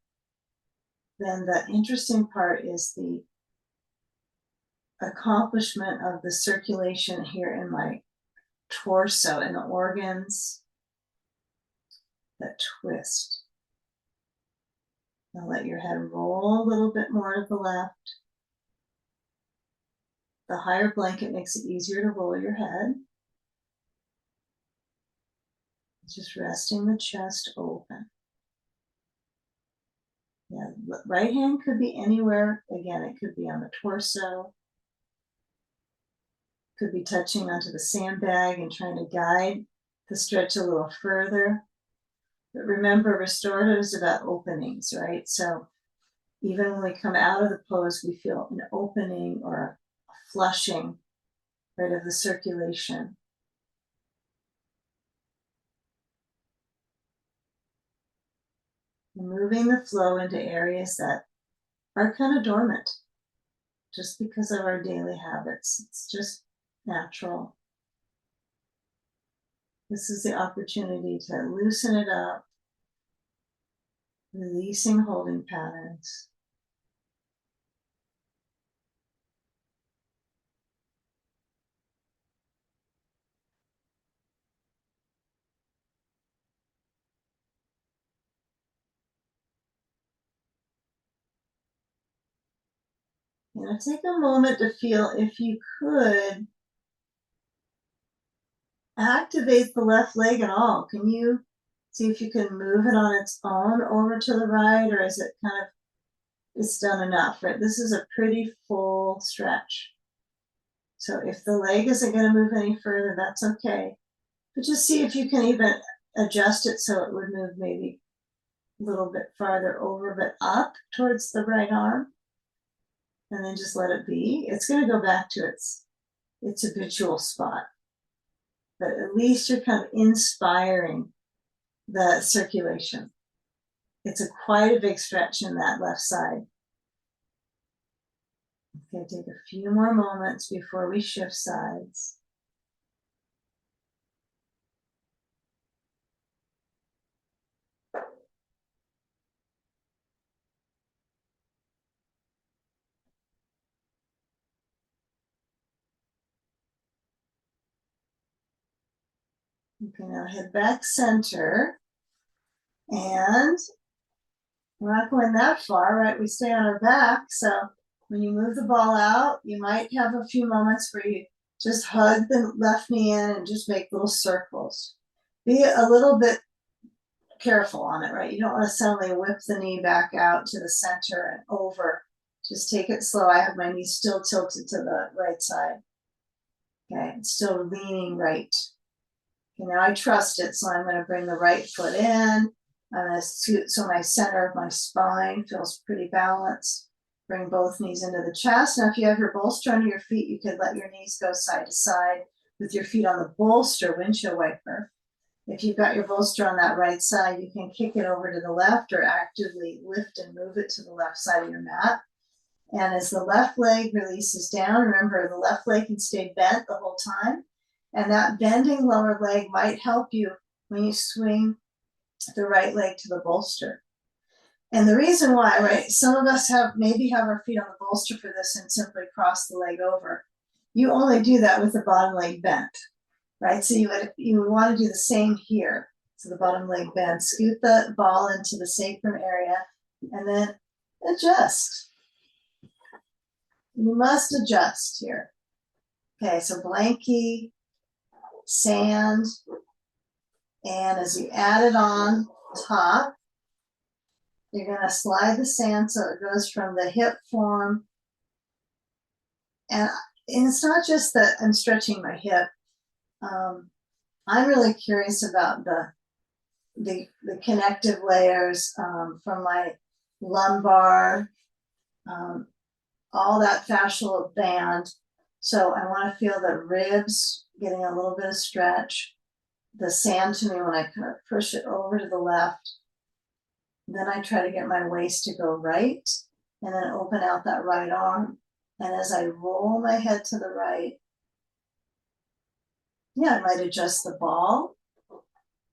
then the interesting part is the accomplishment of the circulation here in my torso and the organs that twist. Now let your head roll a little bit more to the left. The higher blanket makes it easier to roll your head. Just resting the chest open. Yeah, right hand could be anywhere. Again, it could be on the torso. Could be touching onto the sandbag and trying to guide the stretch a little further. But remember, restorative is about openings, right? So even when we come out of the pose, we feel an opening or a flushing, right, of the circulation. Moving the flow into areas that are kind of dormant just because of our daily habits. It's just natural. This is the opportunity to loosen it up, releasing holding patterns. You know, take a moment to feel if you could activate the left leg at all. Can you see if you can move it on its own over to the right, or is it kind of, it's done enough, right? This is a pretty full stretch. So if the leg isn't going to move any further, that's okay. But just see if you can even adjust it so it would move maybe a little bit farther over, but up towards the right arm. And then just let it be. It's going to go back to its habitual spot. But at least you're kind of inspiring the circulation. It's quite a big stretch in that left side. Okay, take a few more moments before we shift sides. Okay, now head back center. And we're not going that far, right? We stay on our back. So when you move the ball out, you might have a few moments where you just hug the left knee in and just make little circles. Be a little bit careful on it, right? You don't want to suddenly whip the knee back out to the center and over. Just take it slow. I have my knee still tilted to the right side. Okay, it's still leaning right. Okay, now I trust it, so I'm going to bring the right foot in. I'm going to scoot so my center of my spine feels pretty balanced. Bring both knees into the chest. Now, if you have your bolster under your feet, you could let your knees go side to side with your feet on the bolster windshield wiper. If you've got your bolster on that right side, you can kick it over to the left or actively lift and move it to the left side of your mat. And as the left leg releases down, remember the left leg can stay bent the whole time. And that bending lower leg might help you when you swing the right leg to the bolster. And the reason why, right, some of us maybe have our feet on the bolster for this and simply cross the leg over. You only do that with the bottom leg bent, right? So you would want to do the same here. So the bottom leg bend, scoot the ball into the sacrum area, and then adjust. You must adjust here. Okay, so blankie, sand, and as you add it on top, you're going to slide the sand so it goes from the hip form. And it's not just that I'm stretching my hip. I'm really curious about the connective layers from my lumbar, all that fascial band. So I want to feel the ribs getting a little bit of stretch. The sand to me when I kind of push it over to the left. Then I try to get my waist to go right and then open out that right arm. And as I roll my head to the right, I might adjust the ball.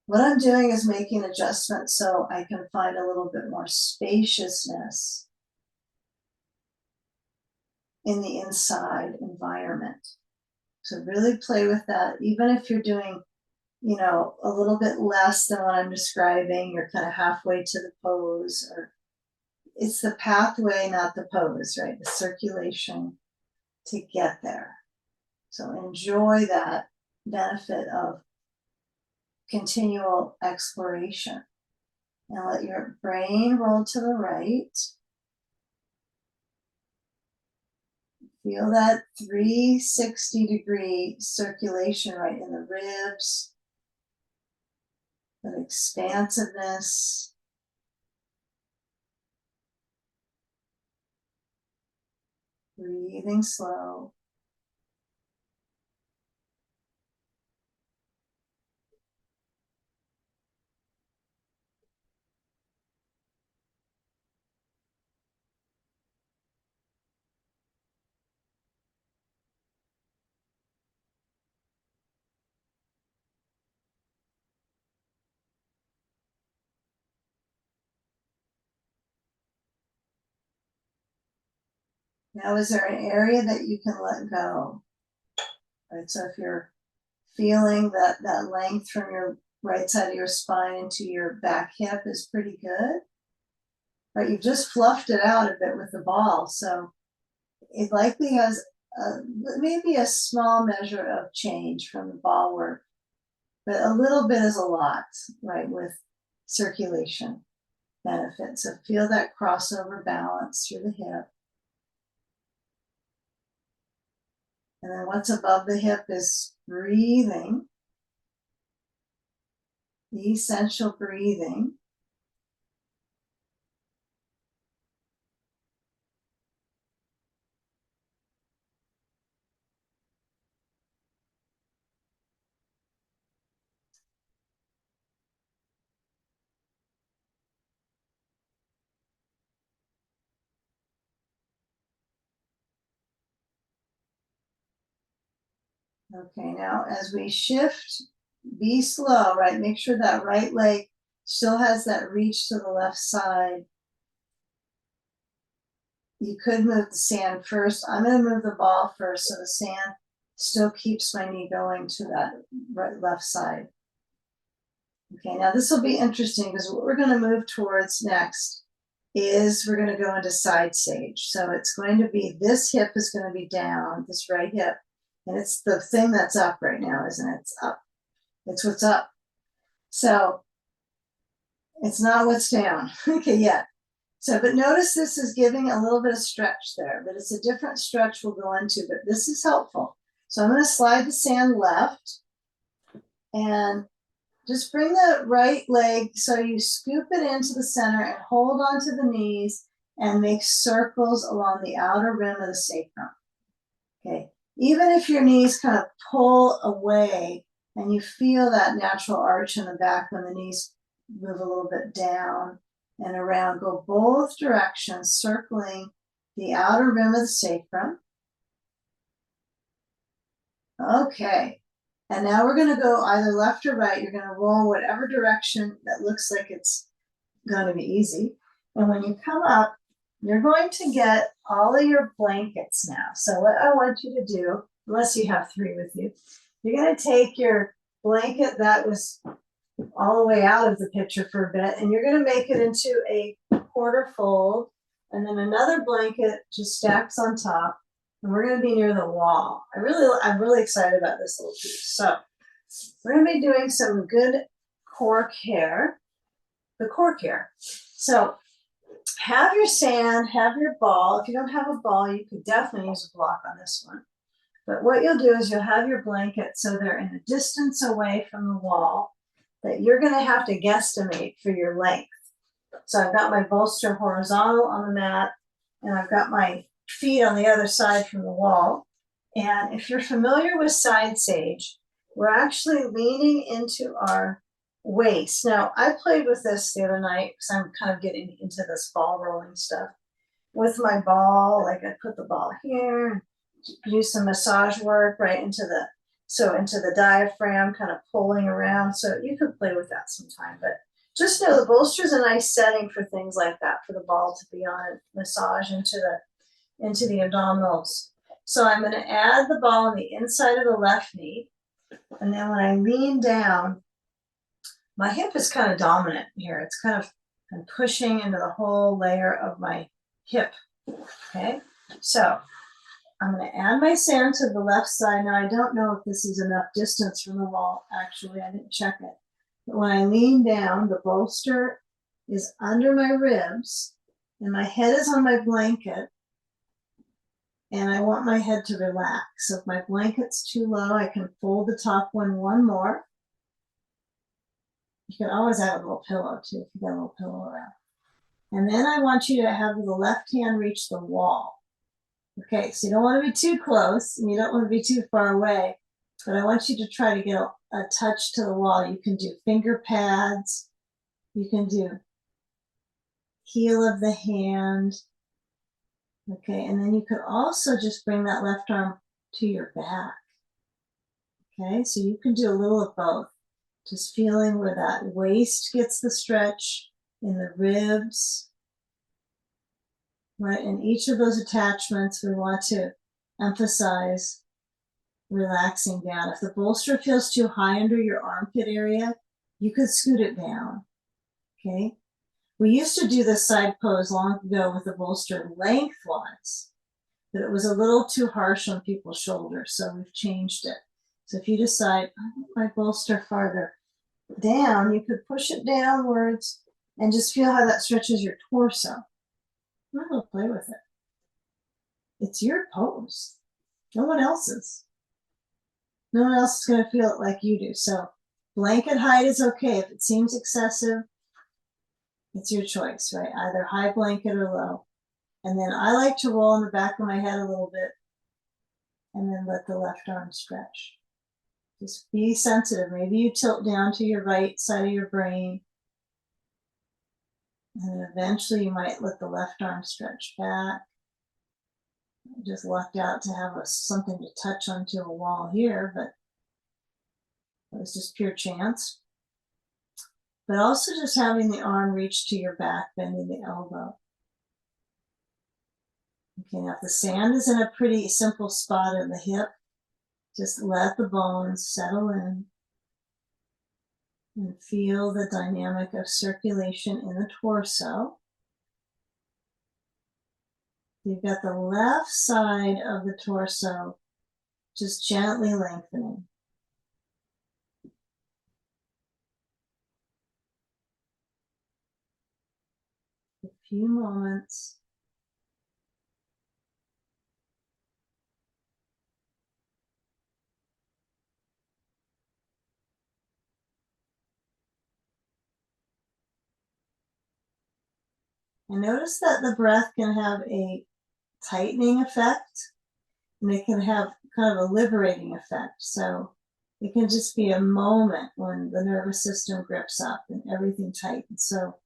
What I'm doing is making adjustments so I can find a little bit more spaciousness in the inside environment. So really play with that. Even if you're doing, a little bit less than what I'm describing, you're kind of halfway to the pose, or it's the pathway, not the pose, right? The circulation to get there. So enjoy that benefit of continual exploration and let your brain roll to the right. Feel that 360-degree circulation right in the ribs, that expansiveness. Breathing slow. Now, is there an area that you can let go? Right, so if you're feeling that length from your right side of your spine into your back hip is pretty good, right? You've just fluffed it out a bit with the ball, so it likely has maybe a small measure of change from the ball work, but a little bit is a lot, right, with circulation benefit. So feel that crossover balance through the hip. And then what's above the hip is breathing, the essential breathing. Okay, now as we shift, be slow, right? Make sure that right leg still has that reach to the left side. You could move the sand first. I'm going to move the ball first so the sand still keeps my knee going to that right left side. Okay, now this will be interesting because what we're going to move towards next is we're going to go into side sage. So it's going to be, this hip is going to be down, this right hip. And it's the thing that's up right now, isn't it? It's up. It's what's up. So it's not what's down. Okay, yeah. So, but notice this is giving a little bit of stretch there, but it's a different stretch we'll go into, but this is helpful. So I'm going to slide the sand left and just bring the right leg so you scoop it into the center and hold onto the knees and make circles along the outer rim of the sacrum. Okay. Even if your knees kind of pull away and you feel that natural arch in the back when the knees move a little bit down and around, go both directions, circling the outer rim of the sacrum. Okay. And now we're going to go either left or right. You're going to roll whatever direction that looks like it's going to be easy. And when you come up, you're going to get all of your blankets now. So what I want you to do, unless you have 3 with you, you're going to take your blanket that was all the way out of the picture for a bit, and you're going to make it into a quarter fold, and then another blanket just stacks on top, and we're going to be near the wall. I'm really excited about this little piece. So we're going to be doing some good core care, the core care. So have your sand, have your ball. If you don't have a ball, you could definitely use a block on this one. But what you'll do is you'll have your blanket so they're in a distance away from the wall that you're going to have to guesstimate for your length. So I've got my bolster horizontal on the mat, and I've got my feet on the other side from the wall. And if you're familiar with side sage, we're actually leaning into our waist. Now, I played with this the other night because I'm kind of getting into this ball rolling stuff. With my ball, like I put the ball here, do some massage work right into the diaphragm, kind of pulling around. So you could play with that sometime, but just know the bolster is a nice setting for things like that, for the ball to be on and massage into the abdominals. So I'm going to add the ball on the inside of the left knee. And then when I lean down, my hip is kind of dominant here. It's kind of I'm pushing into the whole layer of my hip. Okay, so I'm going to add my sand to the left side. Now, I don't know if this is enough distance from the wall. Actually, I didn't check it. But when I lean down, the bolster is under my ribs, and my head is on my blanket, and I want my head to relax. So if my blanket's too low, I can fold the top one more. You can always add a little pillow, too, if you got a little pillow around. And then I want you to have the left hand reach the wall. Okay, so you don't want to be too close, and you don't want to be too far away, but I want you to try to get a touch to the wall. You can do finger pads, you can do heel of the hand, okay, and then you could also just bring that left arm to your back. Okay, so you can do a little of both, just feeling where that waist gets the stretch in the ribs. Right, in each of those attachments, we want to emphasize relaxing down. If the bolster feels too high under your armpit area, you could scoot it down, okay? We used to do this side pose long ago with the bolster lengthwise, but it was a little too harsh on people's shoulders, so we've changed it. So if you decide, I want my bolster farther down, you could push it downwards and just feel how that stretches your torso. I'm not going to play with it. It's your pose. No one else's. No one else is going to feel it like you do. So blanket height is okay. If it seems excessive, it's your choice, right? Either high blanket or low. And then I like to roll on the back of my head a little bit and then let the left arm stretch. Just be sensitive. Maybe you tilt down to your right side of your brain. And then eventually you might let the left arm stretch back. I just lucked out to have something to touch onto a wall here, but it was just pure chance. But also just having the arm reach to your back, bending the elbow. Okay, now if the sand is in a pretty simple spot in the hip, just let the bones settle in and feel the dynamic of circulation in the torso. You've got the left side of the torso just gently lengthening. A few moments. And notice that the breath can have a tightening effect, and it can have kind of a liberating effect. So it can just be a moment when the nervous system grips up and everything tightens. So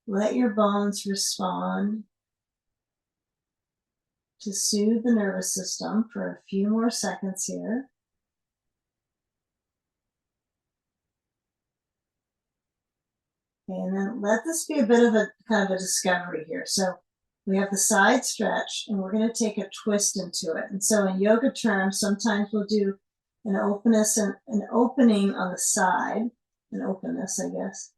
let your bones respond to soothe the nervous system for a few more seconds here. Okay, and then let this be a bit of a kind of a discovery here. So we have the side stretch, and we're going to take a twist into it. And so in yoga terms, sometimes we'll do an openness and an opening on the side, an openness, I guess.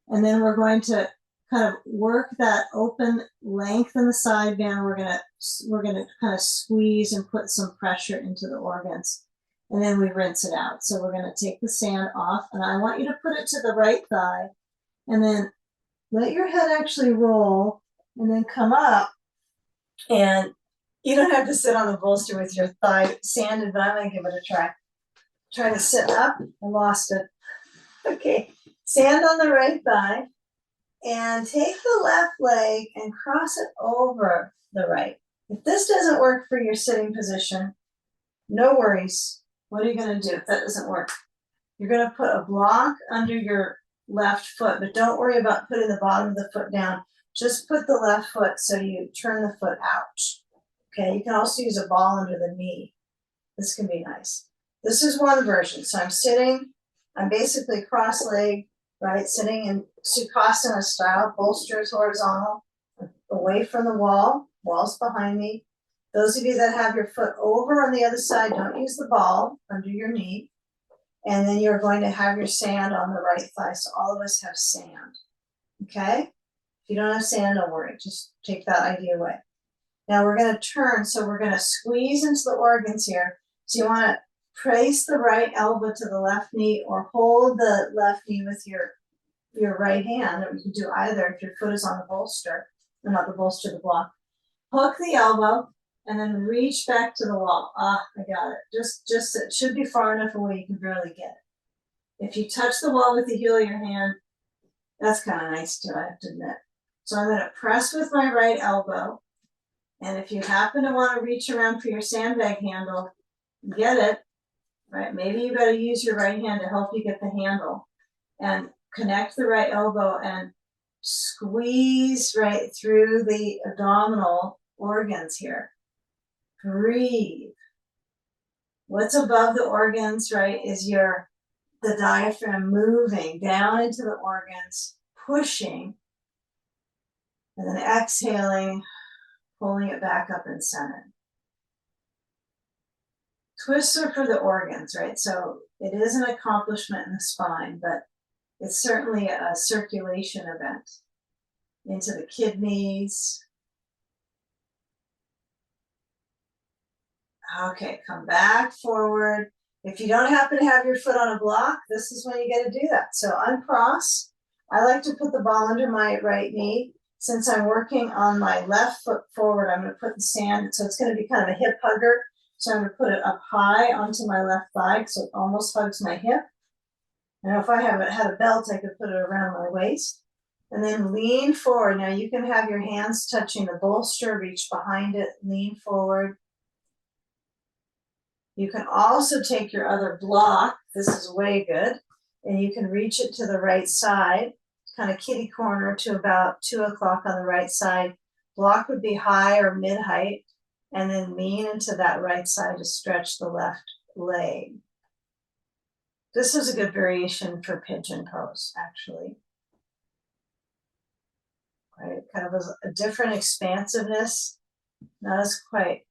And then we're going to kind of work that open length in the side band. We're going to kind of squeeze and put some pressure into the organs. And then we rinse it out. So we're going to take the sand off, and I want you to put it to the right thigh. And then let your head actually roll and then come up. And you don't have to sit on the bolster with your thigh sanded, but I'm going to give it a try. Try to sit up. I lost it. Okay. Sand on the right thigh. And take the left leg and cross it over the right. If this doesn't work for your sitting position, no worries. What are you going to do if that doesn't work? You're going to put a block under your left foot, but don't worry about putting the bottom of the foot down. Just put the left foot so you turn the foot out. Okay, you can also use a ball under the knee. This can be nice. This is one version. So I'm sitting, I'm basically cross-legged, right? Sitting in Sukhasana style, bolsters horizontal, away from the wall, wall's behind me. Those of you that have your foot over on the other side, don't use the ball under your knee. And then you're going to have your sand on the right thigh. So all of us have sand, okay? If you don't have sand, don't worry, just take that idea away. Now we're gonna turn, so we're gonna squeeze into the organs here. So you wanna place the right elbow to the left knee or hold the left knee with your right hand, or you can do either if your foot is on the bolster, or not the bolster, the block. Hook the elbow and then reach back to the wall. Ah, I got it. Just it should be far enough away you can barely get it. If you touch the wall with the heel of your hand, that's kind of nice too, I have to admit. So I'm gonna press with my right elbow. And if you happen to want to reach around for your sandbag handle, get it, right? Maybe you got to use your right hand to help you get the handle. And connect the right elbow and squeeze right through the abdominal organs here. Breathe. What's above the organs, right, is the diaphragm moving down into the organs, pushing, and then exhaling, pulling it back up and center. Twists are for the organs, right? So it is an accomplishment in the spine, but it's certainly a circulation event into the kidneys. Okay, come back forward. If you don't happen to have your foot on a block, this is when you got to do that. So uncross. I like to put the ball under my right knee. Since I'm working on my left foot forward, I'm going to put the sand, so it's going to be kind of a hip hugger. So I'm going to put it up high onto my left thigh, so it almost hugs my hip. And if I had a belt, I could put it around my waist. And then lean forward. Now you can have your hands touching the bolster, reach behind it, lean forward. You can also take your other block, this is way good, and you can reach it to the right side, kind of kitty corner to about 2 o'clock on the right side. Block would be high or mid-height, and then lean into that right side to stretch the left leg. This is a good variation for pigeon pose, actually. Right, kind of a different expansiveness, not as quite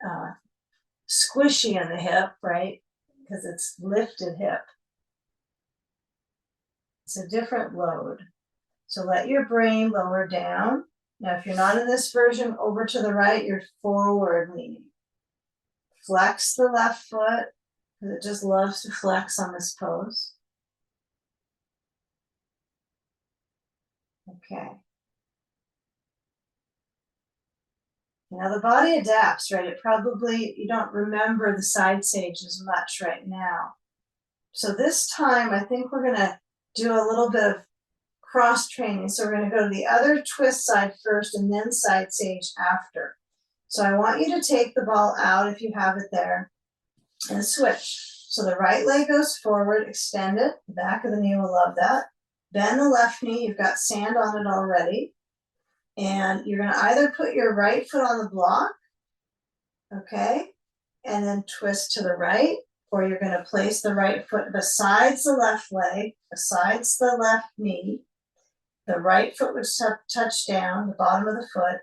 squishy in the hip, right? Because it's lifted hip. It's a different load. So let your brain lower down. Now, if you're not in this version, over to the right, you're forward leaning. Flex the left foot, because it just loves to flex on this pose. Okay. Now the body adapts, right? You don't remember the side sage as much right now. So this time, I think we're gonna do a little bit of cross training. So we're gonna go to the other twist side first and then side sage after. So I want you to take the ball out if you have it there and switch. So the right leg goes forward, extend it, the back of the knee will love that. Bend the left knee, you've got sand on it already. And you're gonna either put your right foot on the block, okay, and then twist to the right, or you're gonna place the right foot besides the left leg, besides the left knee. The right foot would touch down, the bottom of the foot,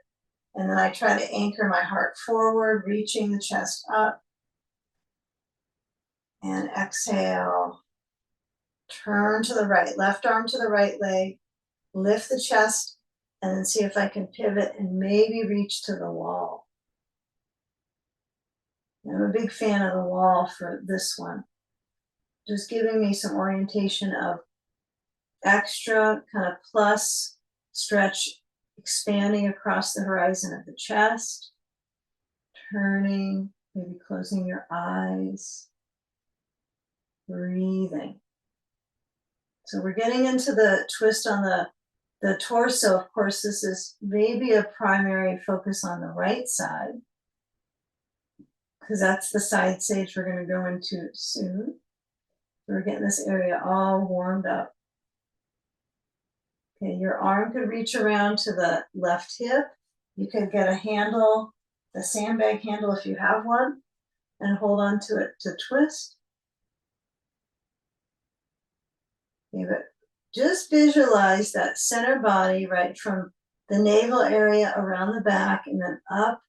and then I try to anchor my heart forward, reaching the chest up. And exhale, turn to the right, left arm to the right leg, lift the chest, and then see if I can pivot and maybe reach to the wall. I'm a big fan of the wall for this one. Just giving me some orientation of extra kind of plus stretch, expanding across the horizon of the chest, turning, maybe closing your eyes, breathing. So we're getting into the twist on the The torso, of course, this is maybe a primary focus on the right side, because that's the side stage we're going to go into soon. We're getting this area all warmed up. Okay, your arm could reach around to the left hip. You could get a handle, the sandbag handle if you have one, and hold on to it to twist. Okay, but just visualize that center body right from the navel area around the back and then up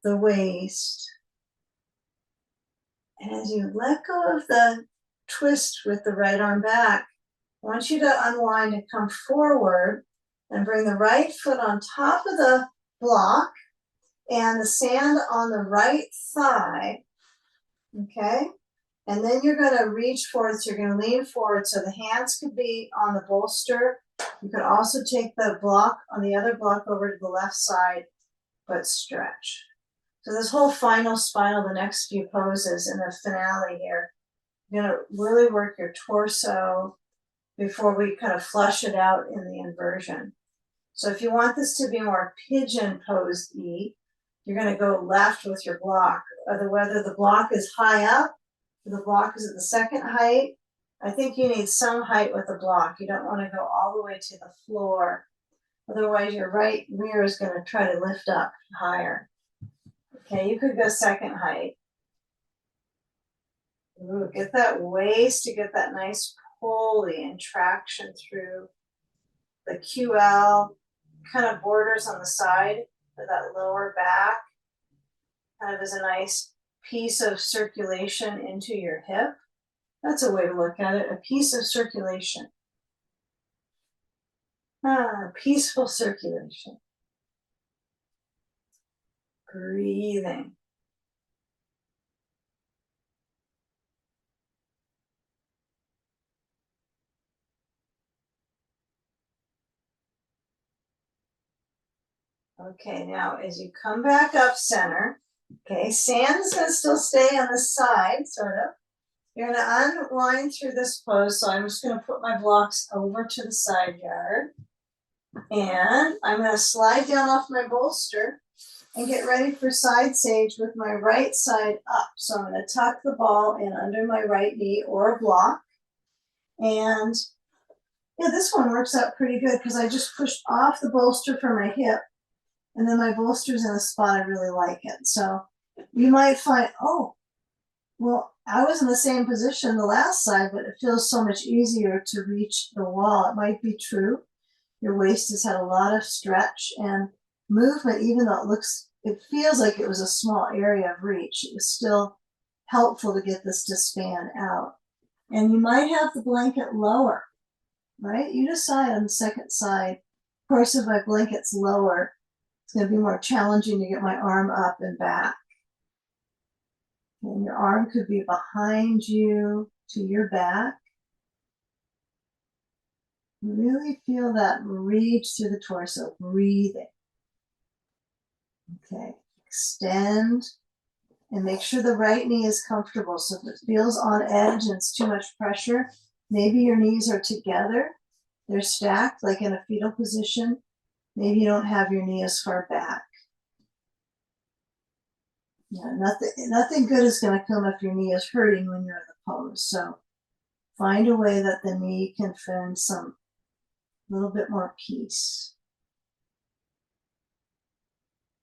the waist. And as you let go of the twist with the right arm back, I want you to unwind and come forward and bring the right foot on top of the block and the sand on the right thigh, okay? And then you're gonna reach forward, so you're gonna lean forward, so the hands could be on the bolster. You could also take the block on the other block over to the left side, but stretch. So this whole final spinal, the next few poses in the finale here, you're gonna really work your torso before we kind of flush it out in the inversion. So if you want this to be more pigeon pose-y, you're gonna go left with your block, whether the block is high up, or the block is at the second height. I think you need some height with the block. You don't wanna go all the way to the floor. Otherwise your right rear is gonna try to lift up higher. Okay, you could go second height. Ooh, get that waist to get that nice pulley and traction through the QL, kind of borders on the side of that lower back, kind of as a nice piece of circulation into your hip. That's a way to look at it, a piece of circulation. Peaceful circulation. Breathing. Okay, now as you come back up center, okay, sand is going to still stay on the side, sort of. You're going to unwind through this pose, so I'm just going to put my blocks over to the side yard. And I'm going to slide down off my bolster and get ready for side sage with my right side up. So I'm going to tuck the ball in under my right knee or a block. And yeah, this one works out pretty good because I just pushed off the bolster from my hip. And then my bolster's in a spot I really like it. So you might find, oh, well, I was in the same position the last side, but it feels so much easier to reach the wall. It might be true. Your waist has had a lot of stretch and movement, even though it feels like it was a small area of reach. It was still helpful to get this to span out. And you might have the blanket lower, right? You decide on the second side. Of course, if my blanket's lower, it's going to be more challenging to get my arm up and back. And your arm could be behind you to your back. Really feel that reach through the torso, breathing. Okay, extend and make sure the right knee is comfortable. So if it feels on edge and it's too much pressure, maybe your knees are together. They're stacked like in a fetal position. Maybe you don't have your knee as far back. Yeah, nothing good is going to come if your knee is hurting when you're in the pose. So find a way that the knee can find some little bit more peace.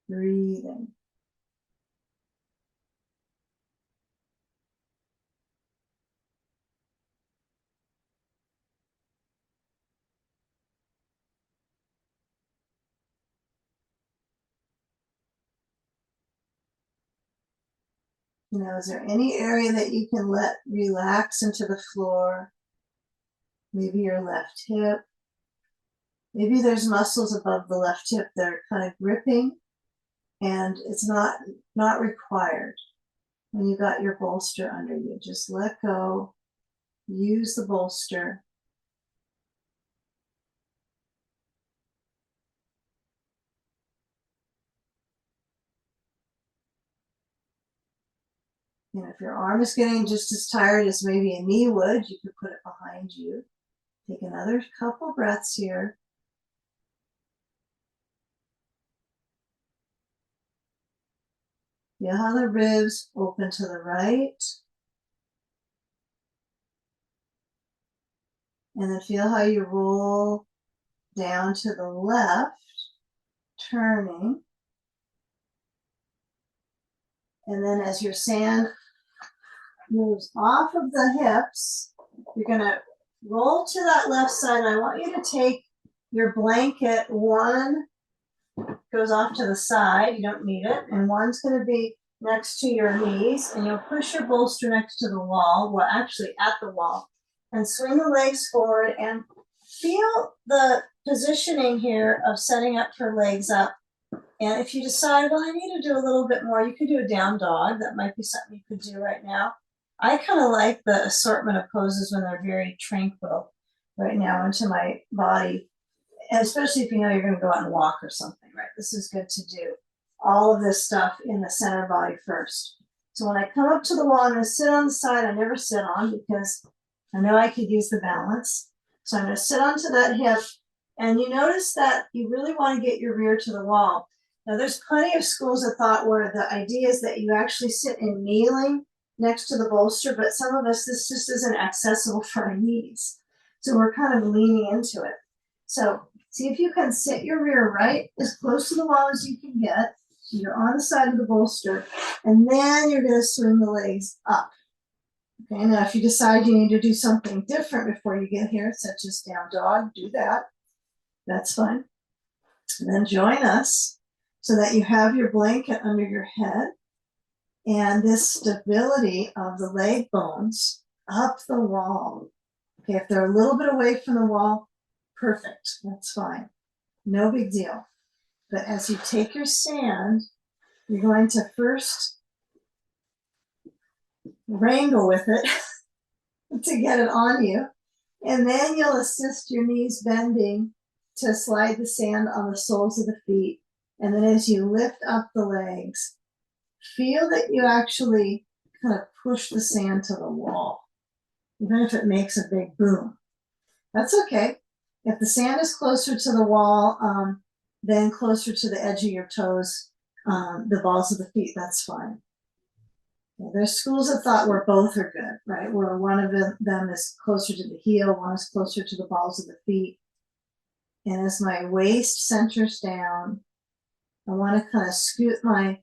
Breathing. You know, is there any area that you can let relax into the floor? Maybe your left hip. Maybe there's muscles above the left hip that are kind of gripping, and it's not required. When you got your bolster under you, just let go. Use the bolster. And if your arm is getting just as tired as maybe a knee would, you could put it behind you. Take another couple breaths here. Feel how the ribs open to the right. And then feel how you roll down to the left, turning. And then as your sand moves off of the hips, you're going to roll to that left side. And I want you to take your blanket, one goes off to the side, you don't need it, and one's going to be next to your knees, and you'll push your bolster next to the wall, well, actually at the wall, and swing the legs forward and feel the positioning here of setting up for legs up. And if you decide, well, I need to do a little bit more, you could do a down dog. That might be something you could do right now. I kind of like the assortment of poses when they're very tranquil right now into my body. And especially if you know you're going to go out and walk or something, right? This is good to do. All of this stuff in the center body first. So when I come up to the wall, I'm going to sit on the side. I never sit on because I know I could use the balance. So I'm going to sit onto that hip. And you notice that you really want to get your rear to the wall. Now, there's plenty of schools of thought where the idea is that you actually sit in kneeling next to the bolster, but some of us, this just isn't accessible for our knees. So we're kind of leaning into it. So see if you can sit your rear right as close to the wall as you can get. So you're on the side of the bolster, and then you're going to swing the legs up. Okay, now if you decide you need to do something different before you get here, such as down dog, do that. That's fine. And then join us so that you have your blanket under your head and this stability of the leg bones up the wall. Okay, if they're a little bit away from the wall, perfect, that's fine. No big deal. But as you take your sand, you're going to first wrangle with it to get it on you. And then you'll assist your knees bending to slide the sand on the soles of the feet. And then as you lift up the legs, feel that you actually kind of push the sand to the wall, even if it makes a big boom. That's okay. If the sand is closer to the wall, then closer to the edge of your toes, the balls of the feet, that's fine. Well, there's schools of thought where both are good, right? Where one of them is closer to the heel, one is closer to the balls of the feet. And as my waist centers down, I want to kind of scoot my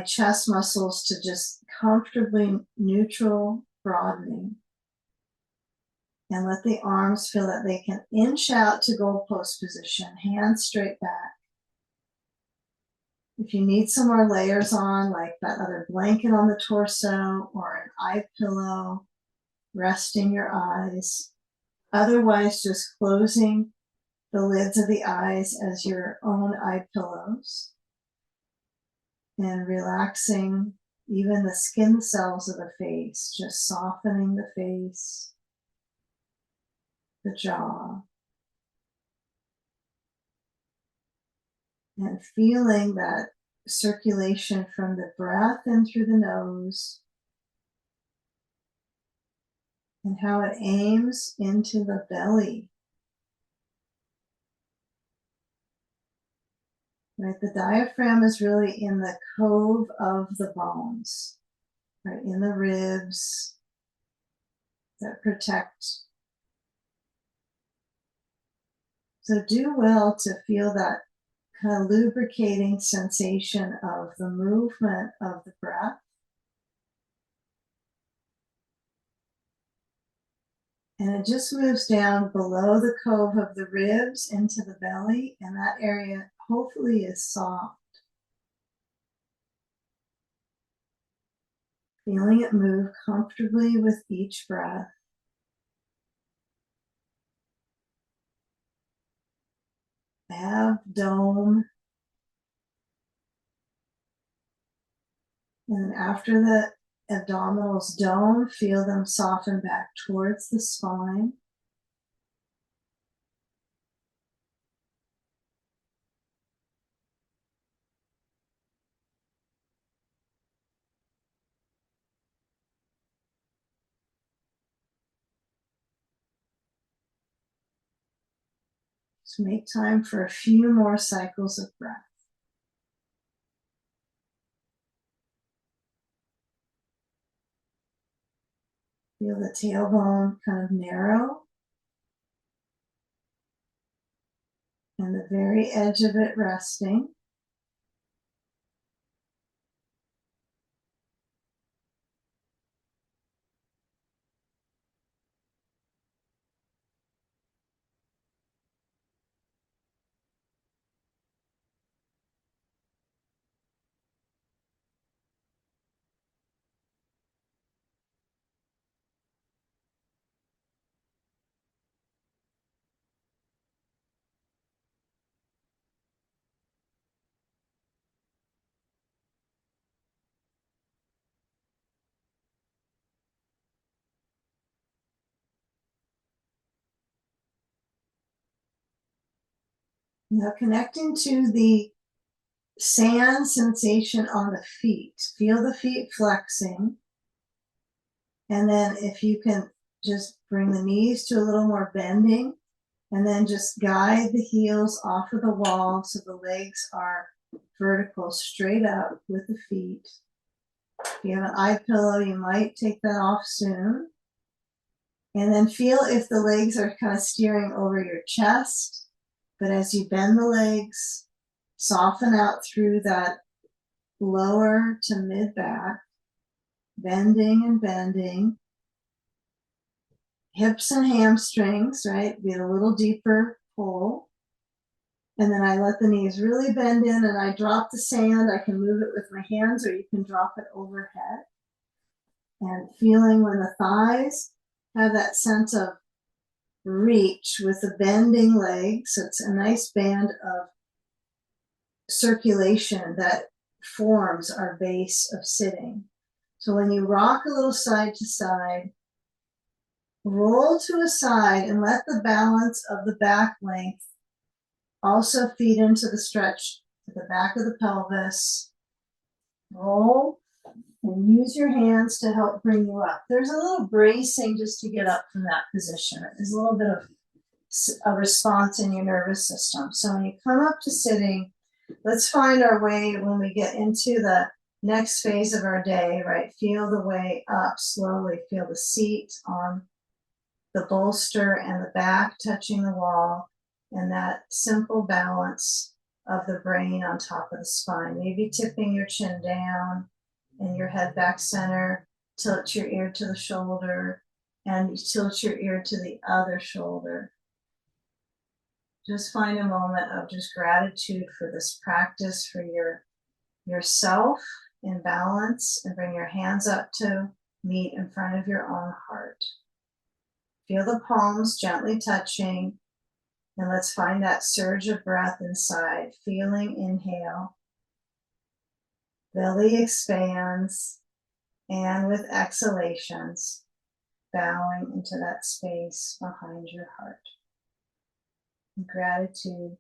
chest muscles to just comfortably neutral broadening. And let the arms feel that they can inch out to goalpost position, hands straight back. If you need some more layers on, like that other blanket on the torso or an eye pillow, resting your eyes. Otherwise, just closing the lids of the eyes as your own eye pillows and relaxing even the skin cells of the face, just softening the face, the jaw, and feeling that circulation from the breath in through the nose and how it aims into the belly. Right, the diaphragm is really in the cove of the bones, right, in the ribs that protect. So do well to feel that kind of lubricating sensation of the movement of the breath. And it just moves down below the cove of the ribs into the belly, and that area hopefully is soft. Feeling it move comfortably with each breath. Abdomen. And then after the abdominals dome, feel them soften back towards the spine. So make time for a few more cycles of breath. Feel the tailbone kind of narrow and the very edge of it resting. Now connecting to the sand sensation on the feet. Feel the feet flexing. And then if you can just bring the knees to a little more bending, and then just guide the heels off of the wall so the legs are vertical, straight up with the feet. If you have an eye pillow, you might take that off soon. And then feel if the legs are kind of steering over your chest. But as you bend the legs, soften out through that lower to mid back, bending and bending. Hips and hamstrings, right? Get a little deeper pull. And then I let the knees really bend in and I drop the sand. I can move it with my hands or you can drop it overhead. And feeling when the thighs have that sense of reach with the bending legs. So it's a nice band of circulation that forms our base of sitting. So when you rock a little side to side, roll to a side and let the balance of the back length also feed into the stretch to the back of the pelvis. Roll and use your hands to help bring you up. There's a little bracing just to get up from that position. There's a little bit of a response in your nervous system. So when you come up to sitting, let's find our way when we get into the next phase of our day, right? Feel the way up slowly. Feel the seat on the bolster and the back touching the wall, and that simple balance of the brain on top of the spine. Maybe tipping your chin down and your head back center. Tilt your ear to the shoulder and you tilt your ear to the other shoulder. Just find a moment of just gratitude for this practice, for yourself in balance, and bring your hands up to meet in front of your own heart. Feel the palms gently touching, and let's find that surge of breath inside. Feeling inhale, belly expands, and with exhalations, bowing into that space behind your heart. Gratitude